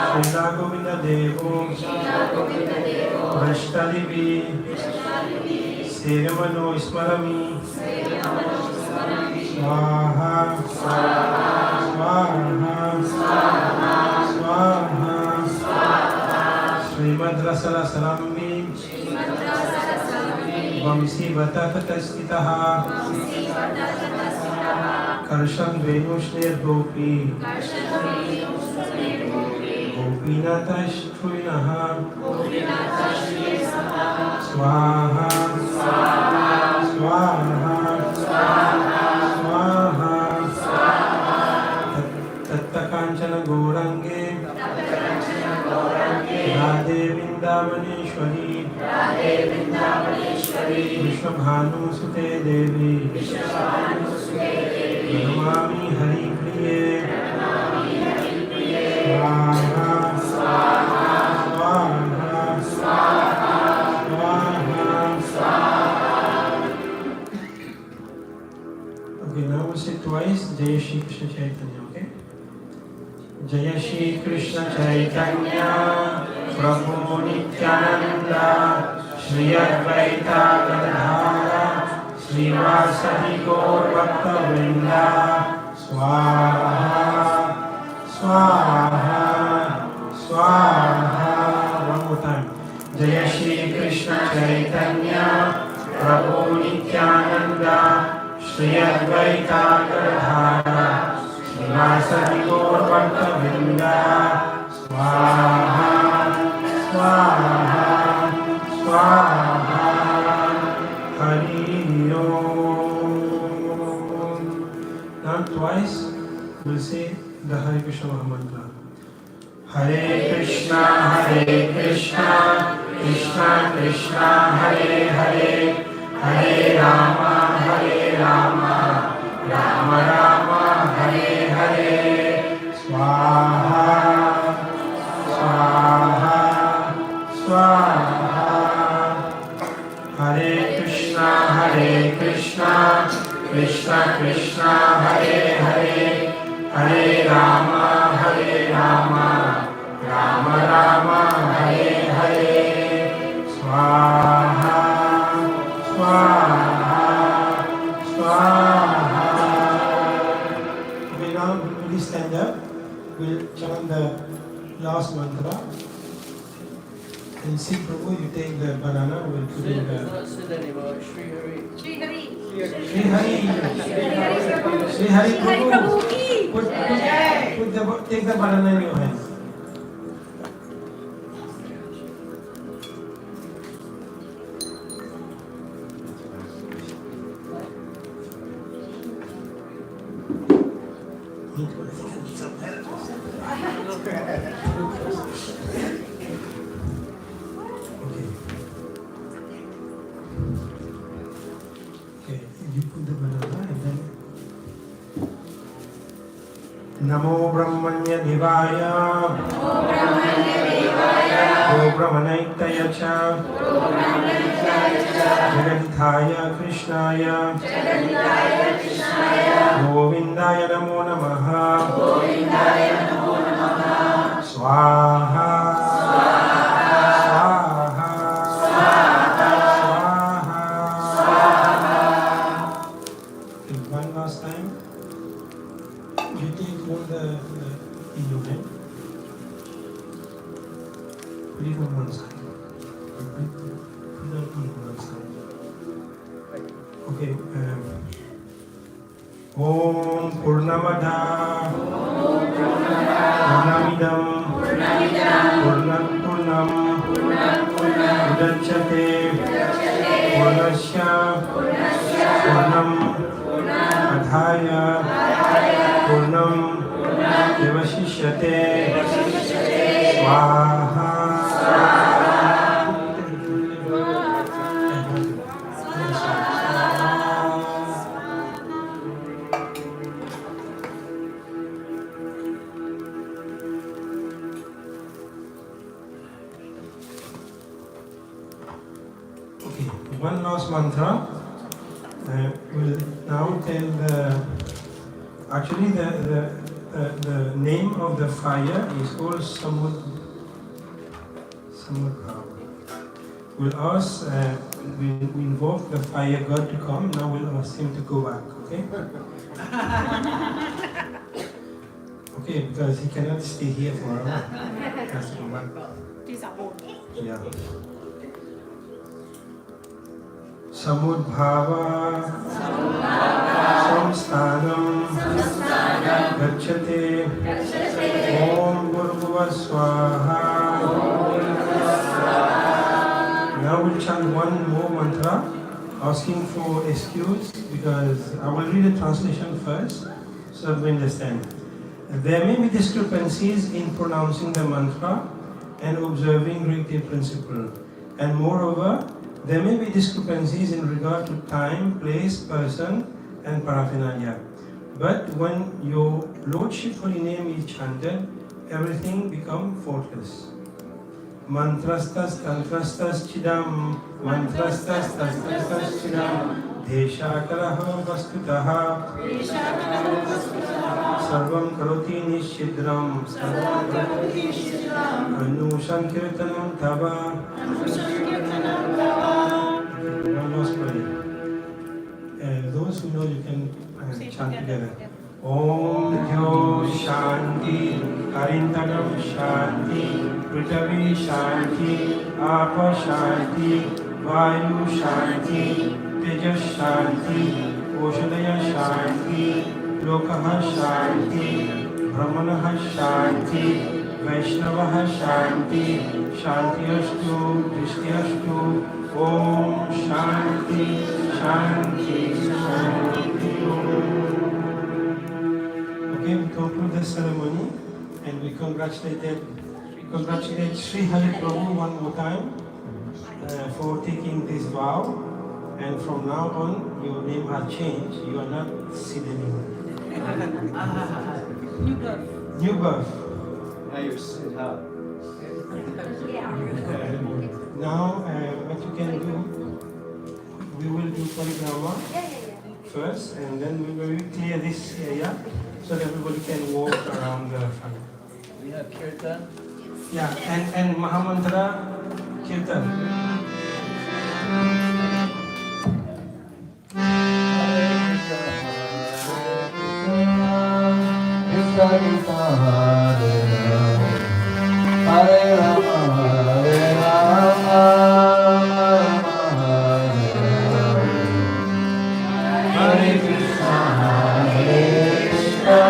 Speaker 2: Srila Govinda Devo Vashtalivi Sevamano Ismarami Swaha Srimad Rasala Salami Vamsi Vatatastitaha Karshan Venushnir Gopi Gopinatash Trinaha Swaha Swaha Radhe Vrindavaneshwari विश्वभानुसुते देवी नमामि हरिप्रिये स्वाहा स्वाहा स्वाहा. Okay, now we say twice Jai Shri Krishna Chaitanya, okay? Jai Shri Krishna Chaitanya Prabhu Nityananda Shri Advaita Gadadhara Srivasadi Gaur Bhakta Vrinda Swaha Swaha Swaha. One more time. Jai Shri Krishna Chaitanya Prabhu Nityananda Shri Advaita Gadadhara Srivasadi Gaur Bhakta Vrinda Swaha Swaha Swaha. Hari Om. Now twice we'll say the Hare Krishna Mahamantra. Hare Krishna Krishna Krishna Hare Hare Hare Rama Rama Rama Hare Hare. Swaha Swaha Swaha. Hare Krishna Krishna Krishna Hare Hare Hare Rama Rama Rama Hare Hare. Swaha Swaha Swaha. Okay, now we'll stand up. We'll chant the last mantra. And see, Prabhu, you take the banana. We'll put in the.
Speaker 1: Not sit anymore. Shri Hari.
Speaker 2: Sri Hari. Sri Hari Prabhu. Take the banana in your hand. Okay, you put the banana and then Namo Brahmanya Devaya Go Brahmanaitaya Cha Jagadithaya Krishnaya Govindaya Namo Namaha Swaha Swaha Swaha. Okay, one last time. You take all the in your hand. Put it on one side. Put it on one side. Okay. Om Purnamada Purnamidam Purnam Udachyate Purnasya Purnam Adhaya Purnam Devashishyate Swaha. Okay, one last mantra. We'll now tell actually the name of the fire is called Samud Bhava. We'll ask, we invoke the fire god to come. Now we'll ask him to go back, okay? Okay, because he cannot stay here forever. He has to go back. Yeah. Samud Bhava Samsthanam Gacchate Om Bhurbhuva Swaha. Now we'll chant one more mantra asking for excuse because I will read the translation first so that we understand. There may be discrepancies in pronouncing the mantra and observing Greek principle. And moreover, there may be discrepancies in regard to time, place, person, and paraphernalia. But when your Lordship Holy Name is chanted, everything becomes faultless. Mantrastas tantrastas chidam, mantrastas tantrastas chidam, Deshakaraha vastutaha, Sarvam karoti nishidram, Anu sankirtanam tava. One last prayer. Those who know, you can chant together. Om Yo Shanti, Karintagam Shanti, Prithvi Shanti, Apa Shanti, Vayu Shanti, Tejas Shanti, Oshadaya Shanti, Lokaha Shanti, Brahmanaha Shanti, Vaishnavaha Shanti, Shanti Astu, Drishti Astu, Om Shanti, Shanti, Shanti. Okay, we conclude the ceremony and we congratulate Sri Hari Prabhu one more time for taking this vow. And from now on, your name has changed. You are not Sid anymore. New birth.
Speaker 4: Now you're Sid Hub.
Speaker 2: Now, what you can do, we will do parikrama first, and then we will clear this area so that everybody can walk around the front.
Speaker 1: We have kirtan.
Speaker 2: Yeah, and Mahamantra Kirtan.
Speaker 1: Hare Rama, Hare Rama, Hare Krishna, Hare Krishna,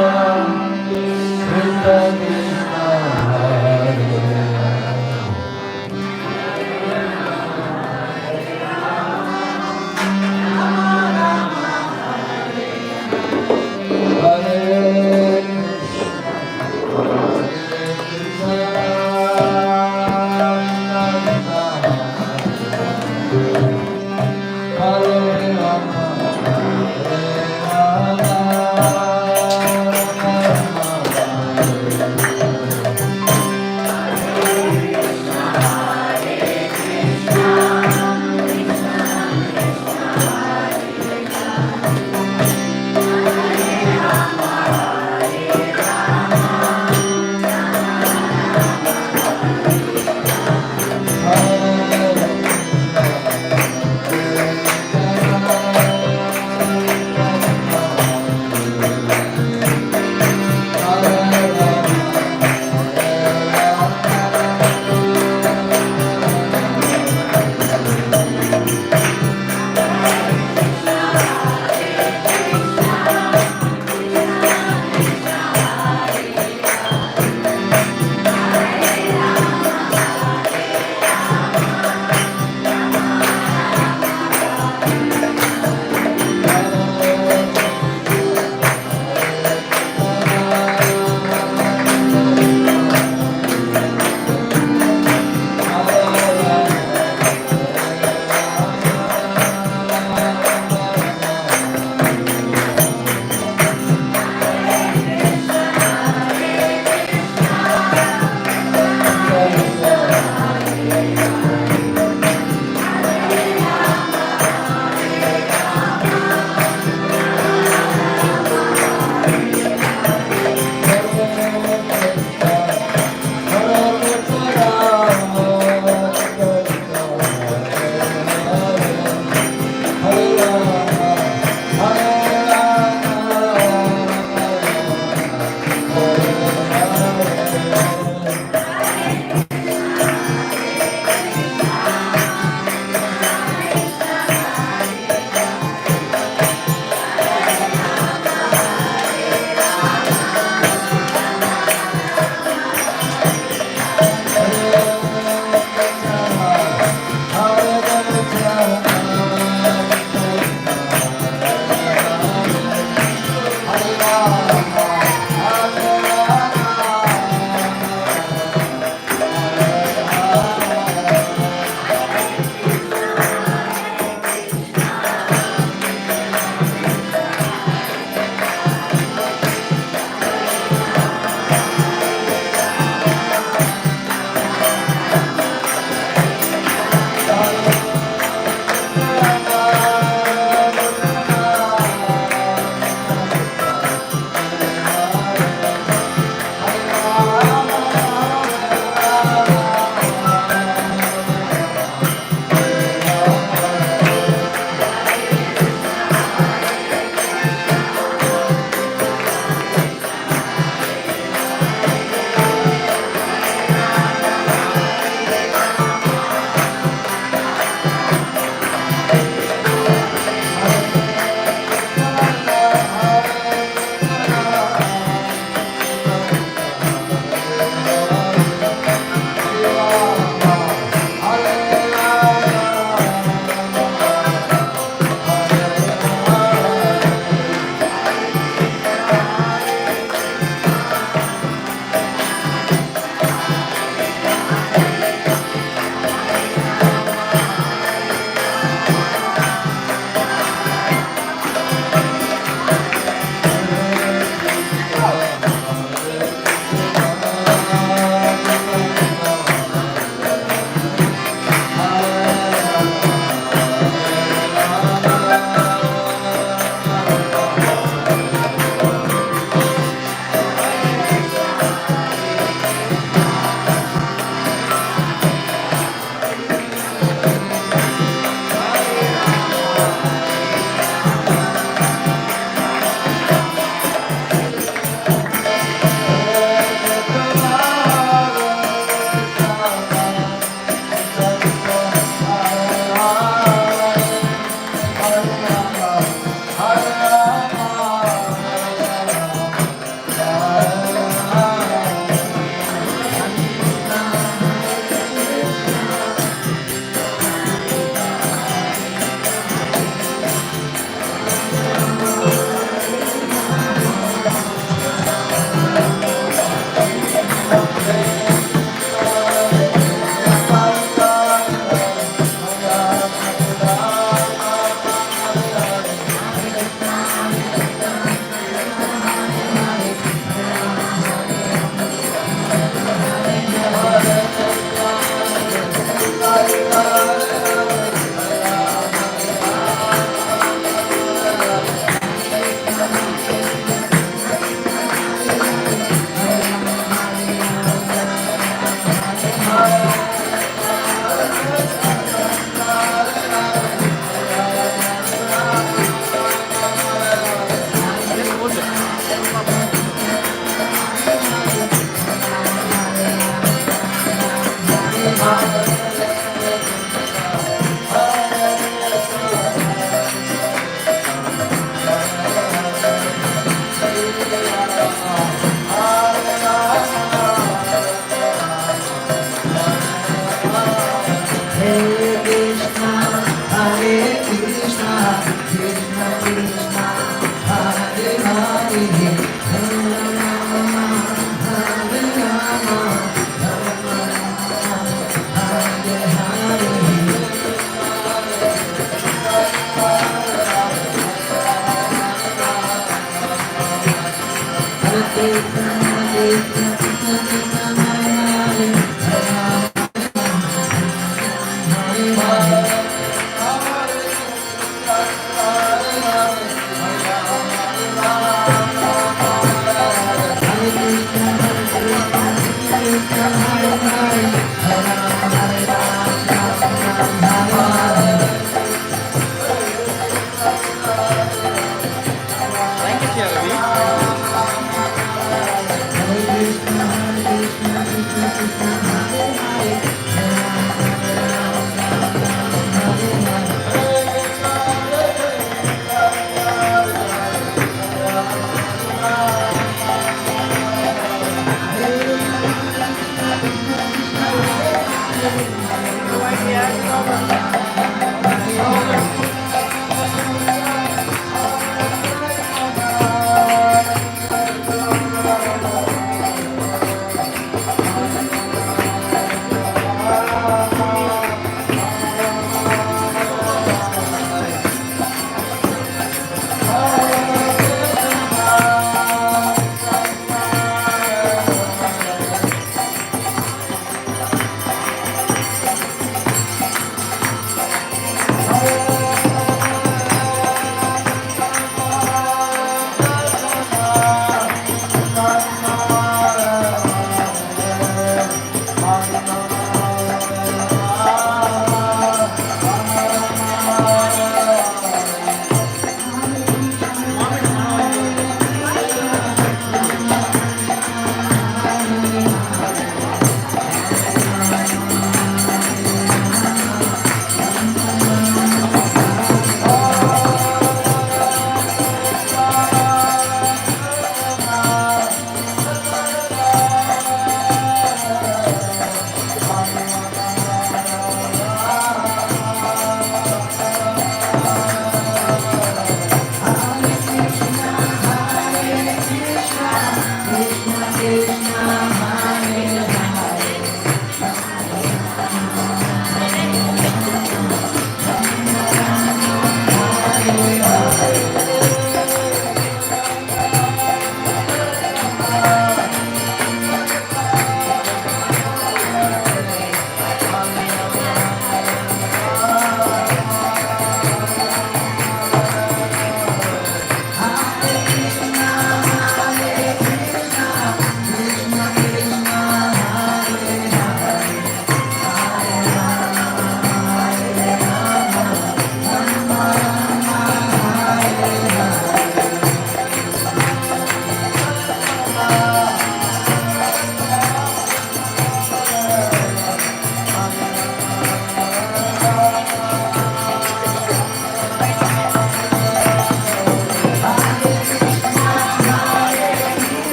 Speaker 1: Krishna Krishna, Hare Hare.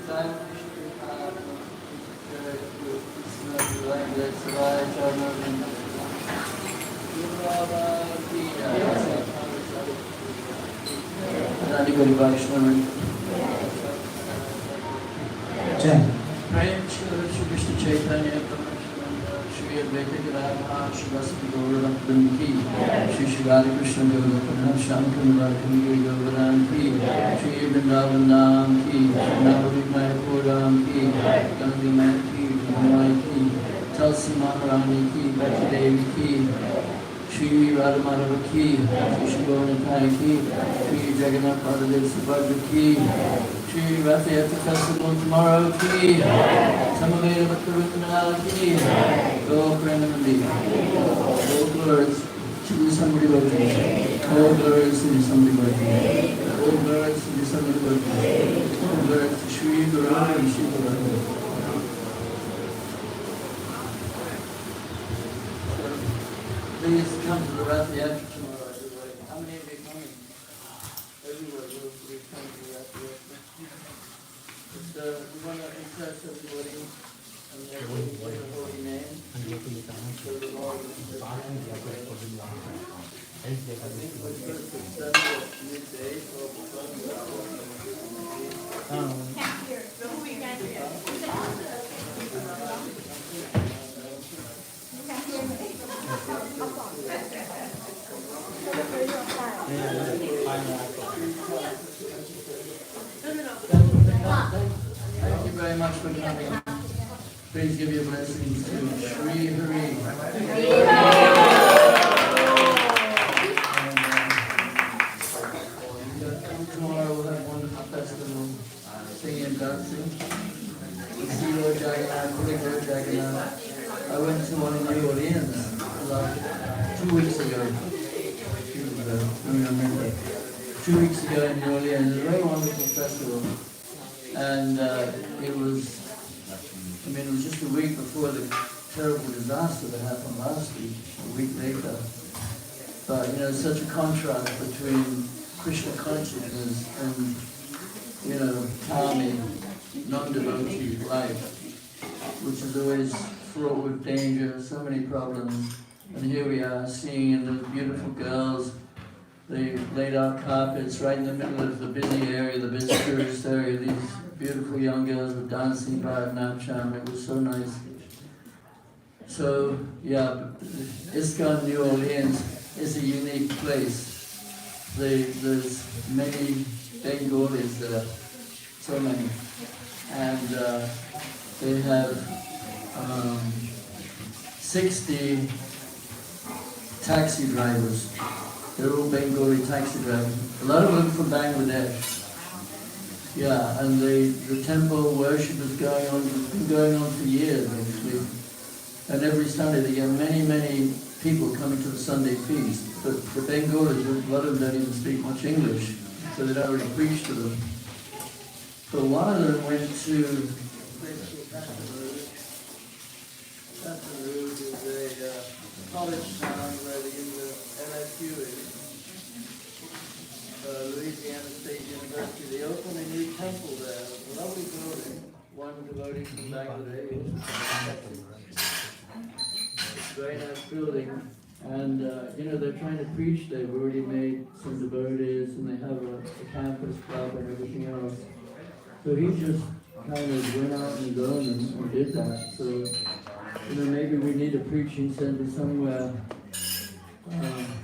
Speaker 2: Jai.
Speaker 1: Praying to Shri Krishna Chaitanya, Shri Advaita Gadadhar, Shri Vasudha Gauravantam Ki, Shri Shri Radha Krishna Gauravantam, Shankar Radhakiri Gauravantam Ki, Shri Vrindavanam Ki, Shri Navadvip Mayapuram Ki, Gandhi Maya Ki, Ramai Ki, Tulsi Maharani Ki, Bhakti Devi Ki, Shri Radha Madhava Ki, Shri Shri Gauravantam Ki, Shri Jagannath Baladev Subhadra Ki, Shri Rathayatra Festival tomorrow Ki, Samaveda Bhaktivinoda Ki, Go Pranamandi, all glories to the Samvadi Bhakti, all glories to the Samvadi Bhakti, all glories to the Samvadi Bhakti, all glories to Shri Guru and Shri Guru. Please come to the Rathayatra tomorrow, everybody. How many of you are coming? Everywhere we'll come to the Rathayatra. We want to impress everybody and everybody with the holy name. So the Lord is I think we're supposed to send at midday, 12 o'clock. Thank you very much for coming. Please give your blessings to Shri Hari. Tomorrow we'll have wonderful festival, singing and dancing. We see Lord Jagannath, Lord Jagannath. I went to one in New Orleans like 2 weeks ago. I remember. 2 weeks ago in New Orleans, a very wonderful festival. And it was just a week before the terrible disaster that happened last week, a week later. But, such a contrast between Krishna consciousness and, calming, non-devotee life, which is always fraught with danger, so many problems. And here we are, seeing those beautiful girls. They laid out carpets right in the middle of the busy area, the busy tourist area. These beautiful young girls were dancing Bharatanatyam. It was so nice. So, yeah, ISKCON New Orleans is a unique place. There's many Bengalis there, so many. And they have 60 taxi drivers. They're all Bengali taxi drivers. A lot of them from Bangladesh. Yeah, and the temple worship is been going on for years actually. And every Sunday they get many people coming to the Sunday feast. But the Bengalis, a lot of them don't even speak much English, so they don't really preach to them. But one of them went to Baton Rouge is a college town where the LSU is. Louisiana State University. They opened a new temple there, a lovely building, one devotee from Bangladesh. Very nice building. And, they're trying to preach. They've already made some devotees and they have a campus club and everything else. So he just kind of went out and done and did that. So, maybe we need a preaching center somewhere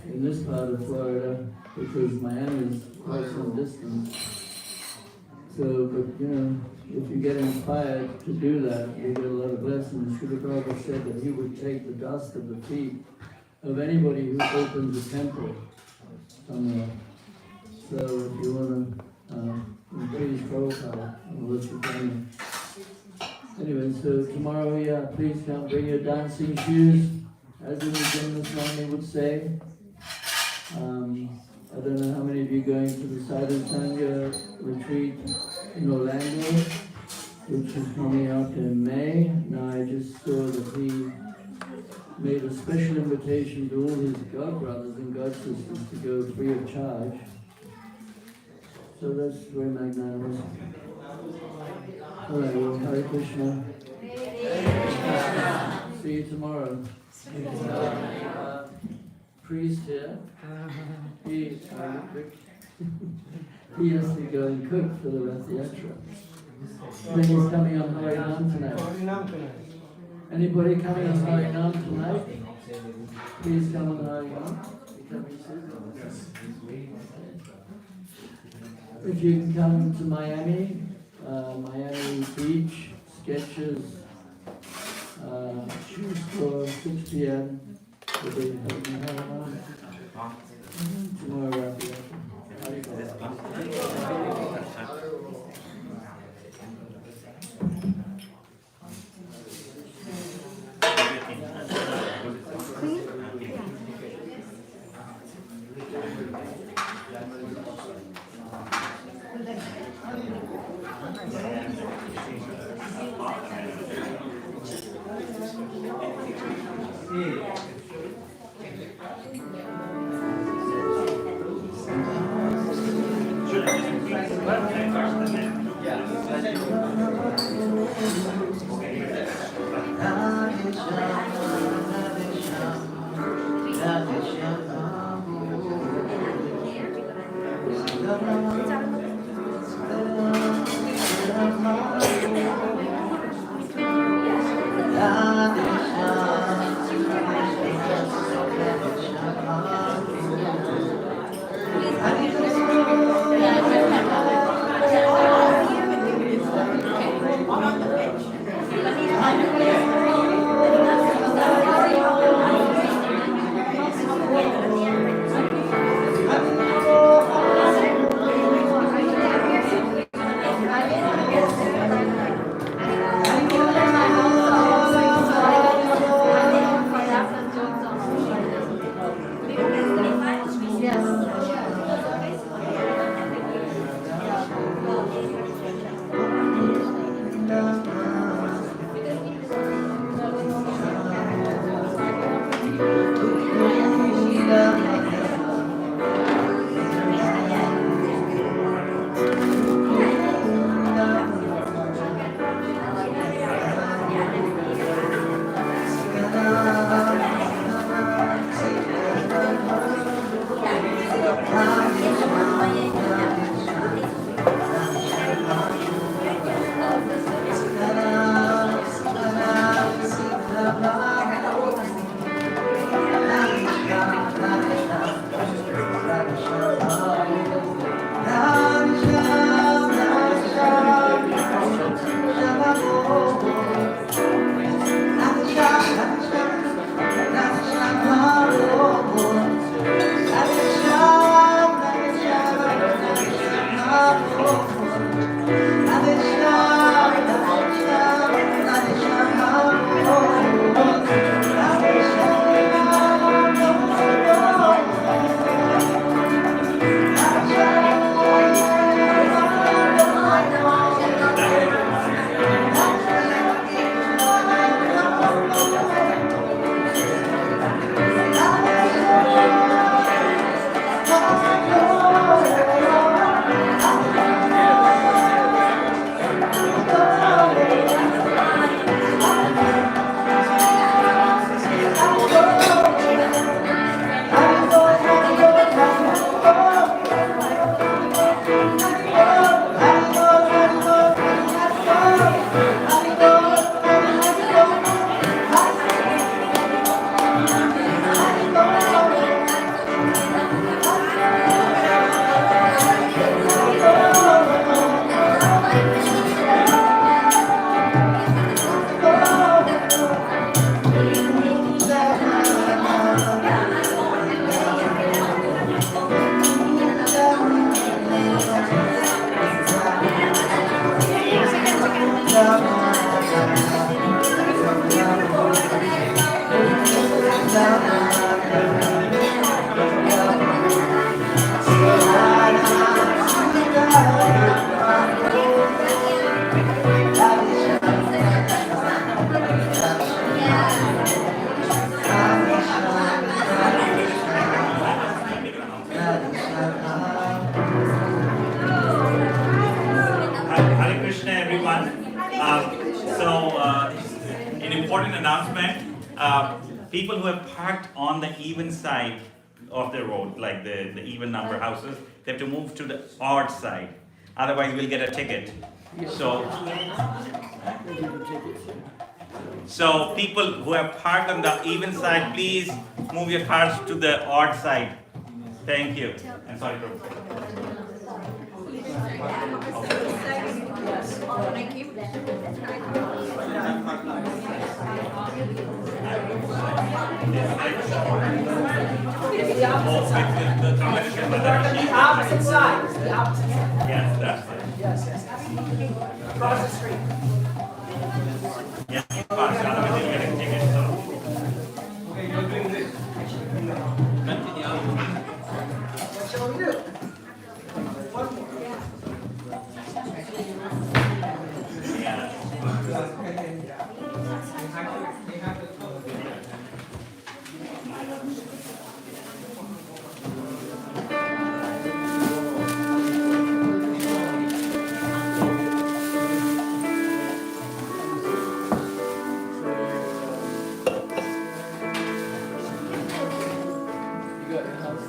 Speaker 1: in this part of Florida, because Miami is quite some distance. So, but if you get inspired to do that, you get a lot of blessings. Srila Prabhupada said that he would take the dust of the feet of anybody who opens a temple somewhere. So if you want to please Prabhupada, I'll let you come. Anyway, so tomorrow, please come bring your dancing shoes, as in the Jnana Swami would say. I don't know how many of you are going to the Sadhu Sangha retreat in Orlando, which is coming up in May. Now I just saw that he made a special invitation to all his God brothers and God sisters to go free of charge. So that's very magnanimous. Hello, Hare Krishna. See you tomorrow. Priest here. He has to go and cook for the Rath Yatra. Then he's coming on Harinam tonight. Anybody coming on Harinam tonight? Please come on Harinam. If you can come to Miami, Miami Beach, Sketches, shoes for 6 p.m. We'll be having Harinam. Tomorrow Rath Yatra.
Speaker 6: everyone. An important announcement. People who have parked on the even side of the road, like the even number houses, they have to move to the odd side. Otherwise, we'll get a ticket. So people who have parked on the even side, please move your cars to the odd side. Thank you. I'm sorry for.
Speaker 7: The opposite side. The opposite side.
Speaker 6: Yes, that's it.
Speaker 7: Yes. Across the street.
Speaker 6: Yeah, otherwise you'll get a ticket. So.
Speaker 2: Okay, you're doing this.
Speaker 6: Continue.
Speaker 7: What shall we do? One more.
Speaker 1: You got your house.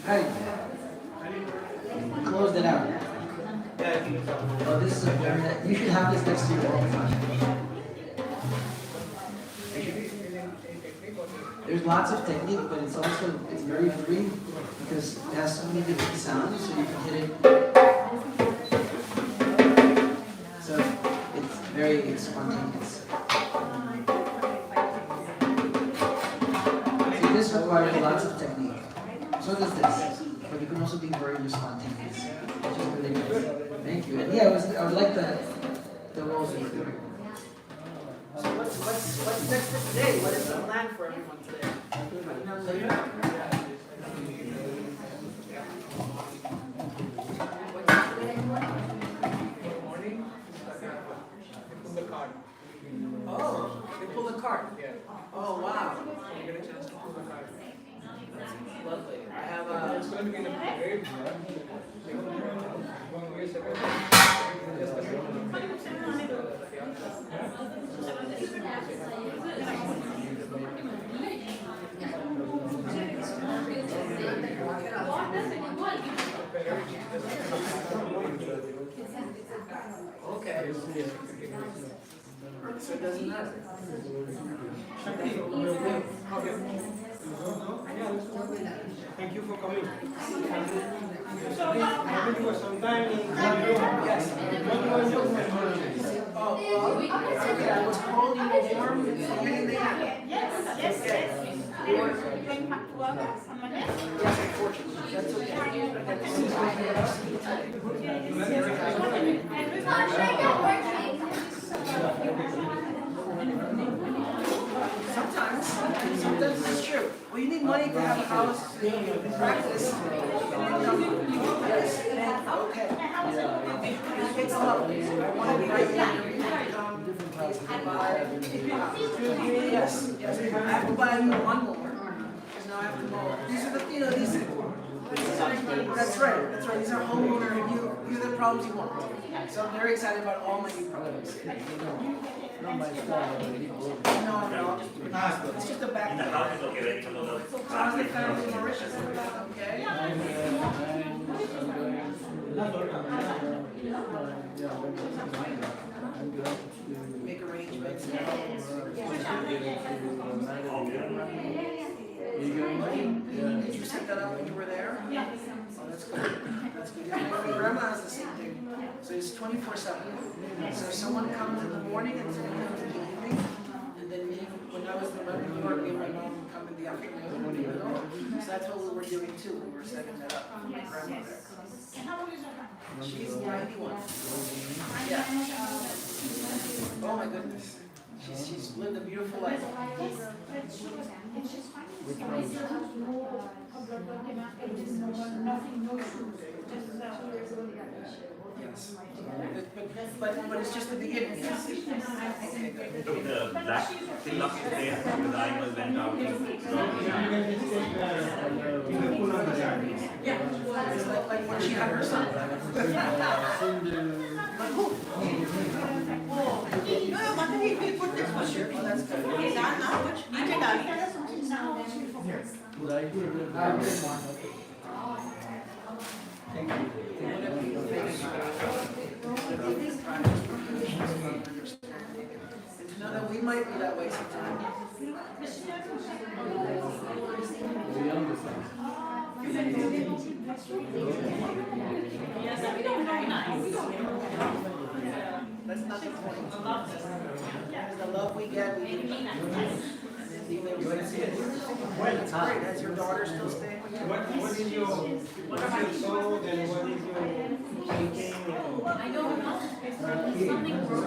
Speaker 8: Hey, closed it out. Oh, this is a very, you should have this next to your wall. There's lots of technique, but it's also, it's very free because it has so many different sounds, so you can hit it. So it's very spontaneous. So this requires lots of technique. So does this, but you can also be very spontaneous, which is really good. Thank you. And yeah, I would like the roles that you're doing.
Speaker 7: So what's next for today? What is the plan for everyone today? Oh, they pull the card. Oh, wow. You get a chance to pull the card. That's lovely. I have a. It's going to be in the parade. Okay. So it doesn't matter.
Speaker 2: Thank you for coming. you for some time in
Speaker 8: Yes.
Speaker 2: what was your memory?
Speaker 8: Oh, well, okay, I was told you were warm from the beginning to the end.
Speaker 9: Yes.
Speaker 8: Okay.
Speaker 9: You were going back to work on Monday?
Speaker 8: Yes, unfortunately, that's okay. Sometimes it's true. Well, you need money to have a house, practice. Yes, okay. It's lovely. I want to be right there. Yes, yes. I have to buy you one more. Because now I have to mow. These are the, these are, that's right. These are homeowner, these are the problems you want. So I'm very excited about all my new problems.
Speaker 1: Not my style, but people.
Speaker 8: No, it's just a
Speaker 6: In the
Speaker 8: back.
Speaker 6: house is okay, right? Below the
Speaker 8: How's the family in Mauritius? Okay?
Speaker 1: I'm going to
Speaker 8: Make arrangements.
Speaker 1: you going?
Speaker 8: Did you set that up when you were there?
Speaker 9: Yeah.
Speaker 8: Oh, that's good. That's good. Yeah, my grandma has the same thing. So it's 24/7. So someone comes in the morning and someone comes in the evening. And then me, when I was in New York, me and my mom would come in the afternoon. So that's what we were doing too. We were setting that up for my grandmother.
Speaker 9: And how old is your grandma?
Speaker 8: She's 91. Yeah. Oh my goodness. She's lived a beautiful life. Yes. But it's just the beginning. Yes. Okay, good.
Speaker 6: took the black fill up there because I was went out to
Speaker 8: Yeah. It's like when she had her son. Oh, that's good. Thank you. And to know that we might be that way sometimes.
Speaker 1: The youngest one.
Speaker 8: That's not the point. The love we get, we give. And then the it's great. Has your daughter still staying with you?
Speaker 2: What is your soul and what is your thinking?
Speaker 9: I don't know. Something broke.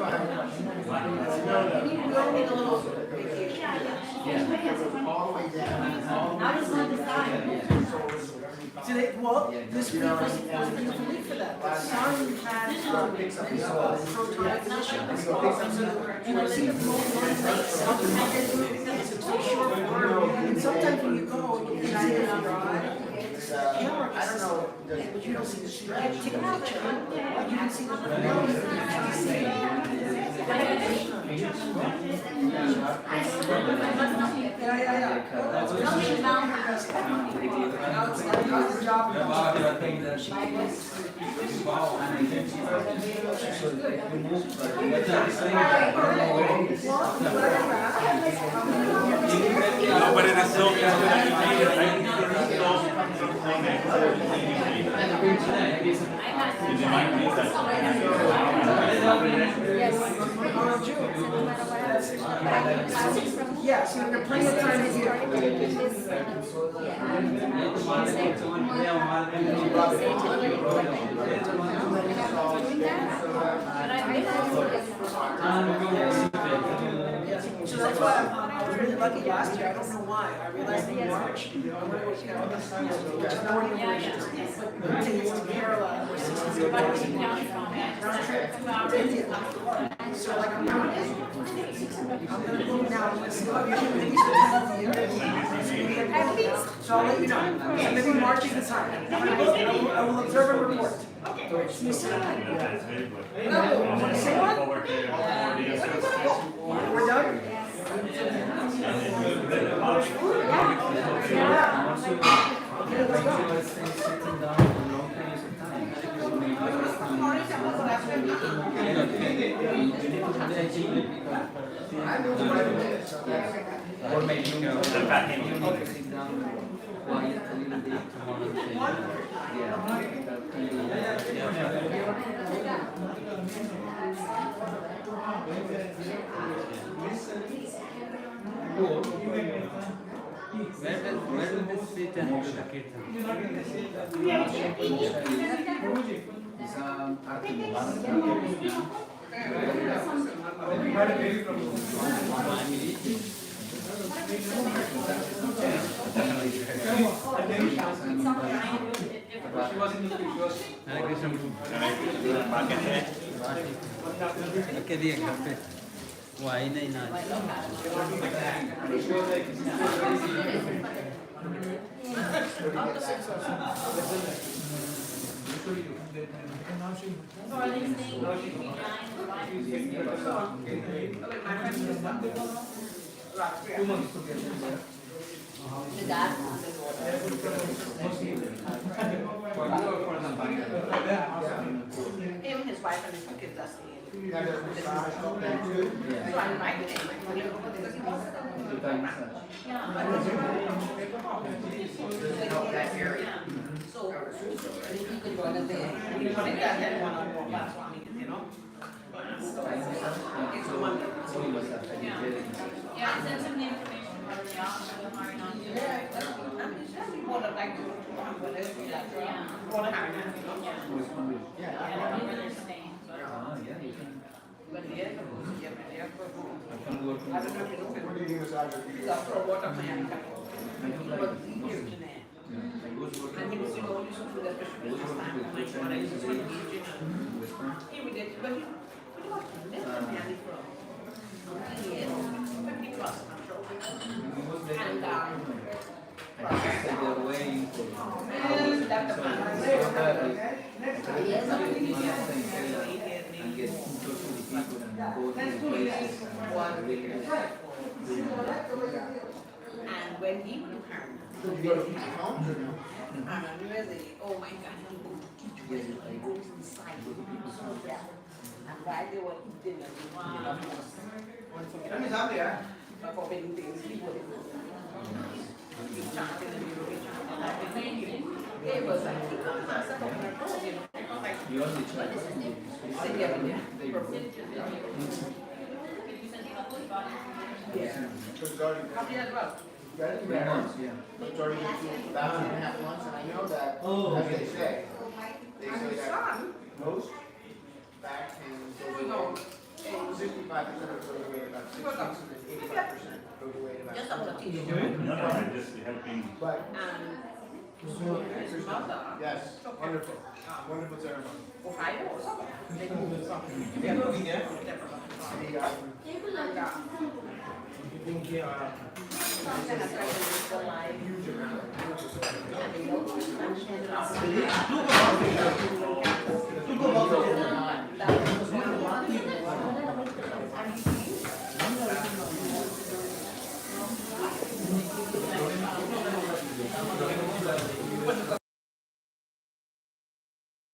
Speaker 8: We all need a little vacation.
Speaker 9: I was on the side.
Speaker 8: So this week was a beautiful week for that. The sun had proton emissions. So, see the full and sometimes when you go, you can see it on your eye. Camera, I don't know, but you don't see the stretch. Take a picture, but you can see the Yeah. Now it's like, how's the job?
Speaker 6: No, but it is so
Speaker 8: Yeah, so you're plenty of time to hear. So that's why I was really lucky last year. I don't know why. I realized in March, I'm going to go to Canada, which is more than Mauritius. But tickets to Kerala were $60 round trip to India. So like I'm going to move now. I'm going to see what you're doing. Maybe sometime in the year. So I'll let you know. So maybe March is the time. I will observe and report. See you soon.
Speaker 6: That's very good.
Speaker 8: Want to say what?
Speaker 6: Forward to 4 days.
Speaker 8: We're done? Okay, let's go.
Speaker 10: Or maybe you know.
Speaker 6: The packing.
Speaker 10: Quiet a little bit tomorrow. Yeah. Where will this sit and do the kirtan? Hare Krishna. के दिए घर पे वो आई नहीं ना
Speaker 8: Him, his wife, and his two kids are staying. So I invited him. That area. So he could join us there. We wanted that one-on-one last one meeting, you know? It's a Monday.
Speaker 9: Yeah, I sent some information about the office of Martin on to
Speaker 8: More than like, want to hire him, you know?
Speaker 9: Yeah, I don't know where they're staying.
Speaker 8: But yeah, I don't know if you know, he's up for a water plan. But he here tonight. And he was, you know, used to do that Christmas time, like when I used to see him, he would get, but he was, this man, he from. He is, but he was, I'm sure. And, and that's the plan. And when he would come, really, oh my God, he goes inside. And while they were eating, forbidden things, he would. He chanted and he would be chanting. It was like, he couldn't answer the phone, you know, like, sit there with him. How many as well?
Speaker 11: It's already about 2.5 months, and I know that, as they say that most back pain goes away. 65% of it goes away in about 6 weeks, and 85% goes away in about
Speaker 8: Just
Speaker 11: 6
Speaker 8: up to
Speaker 11: months.
Speaker 8: teach.
Speaker 6: Just helping.
Speaker 11: But,
Speaker 8: His mother.
Speaker 11: yes, wonderful, wonderful ceremony.
Speaker 8: Ohio or something.
Speaker 11: The, huge amount of
Speaker 8: That was one.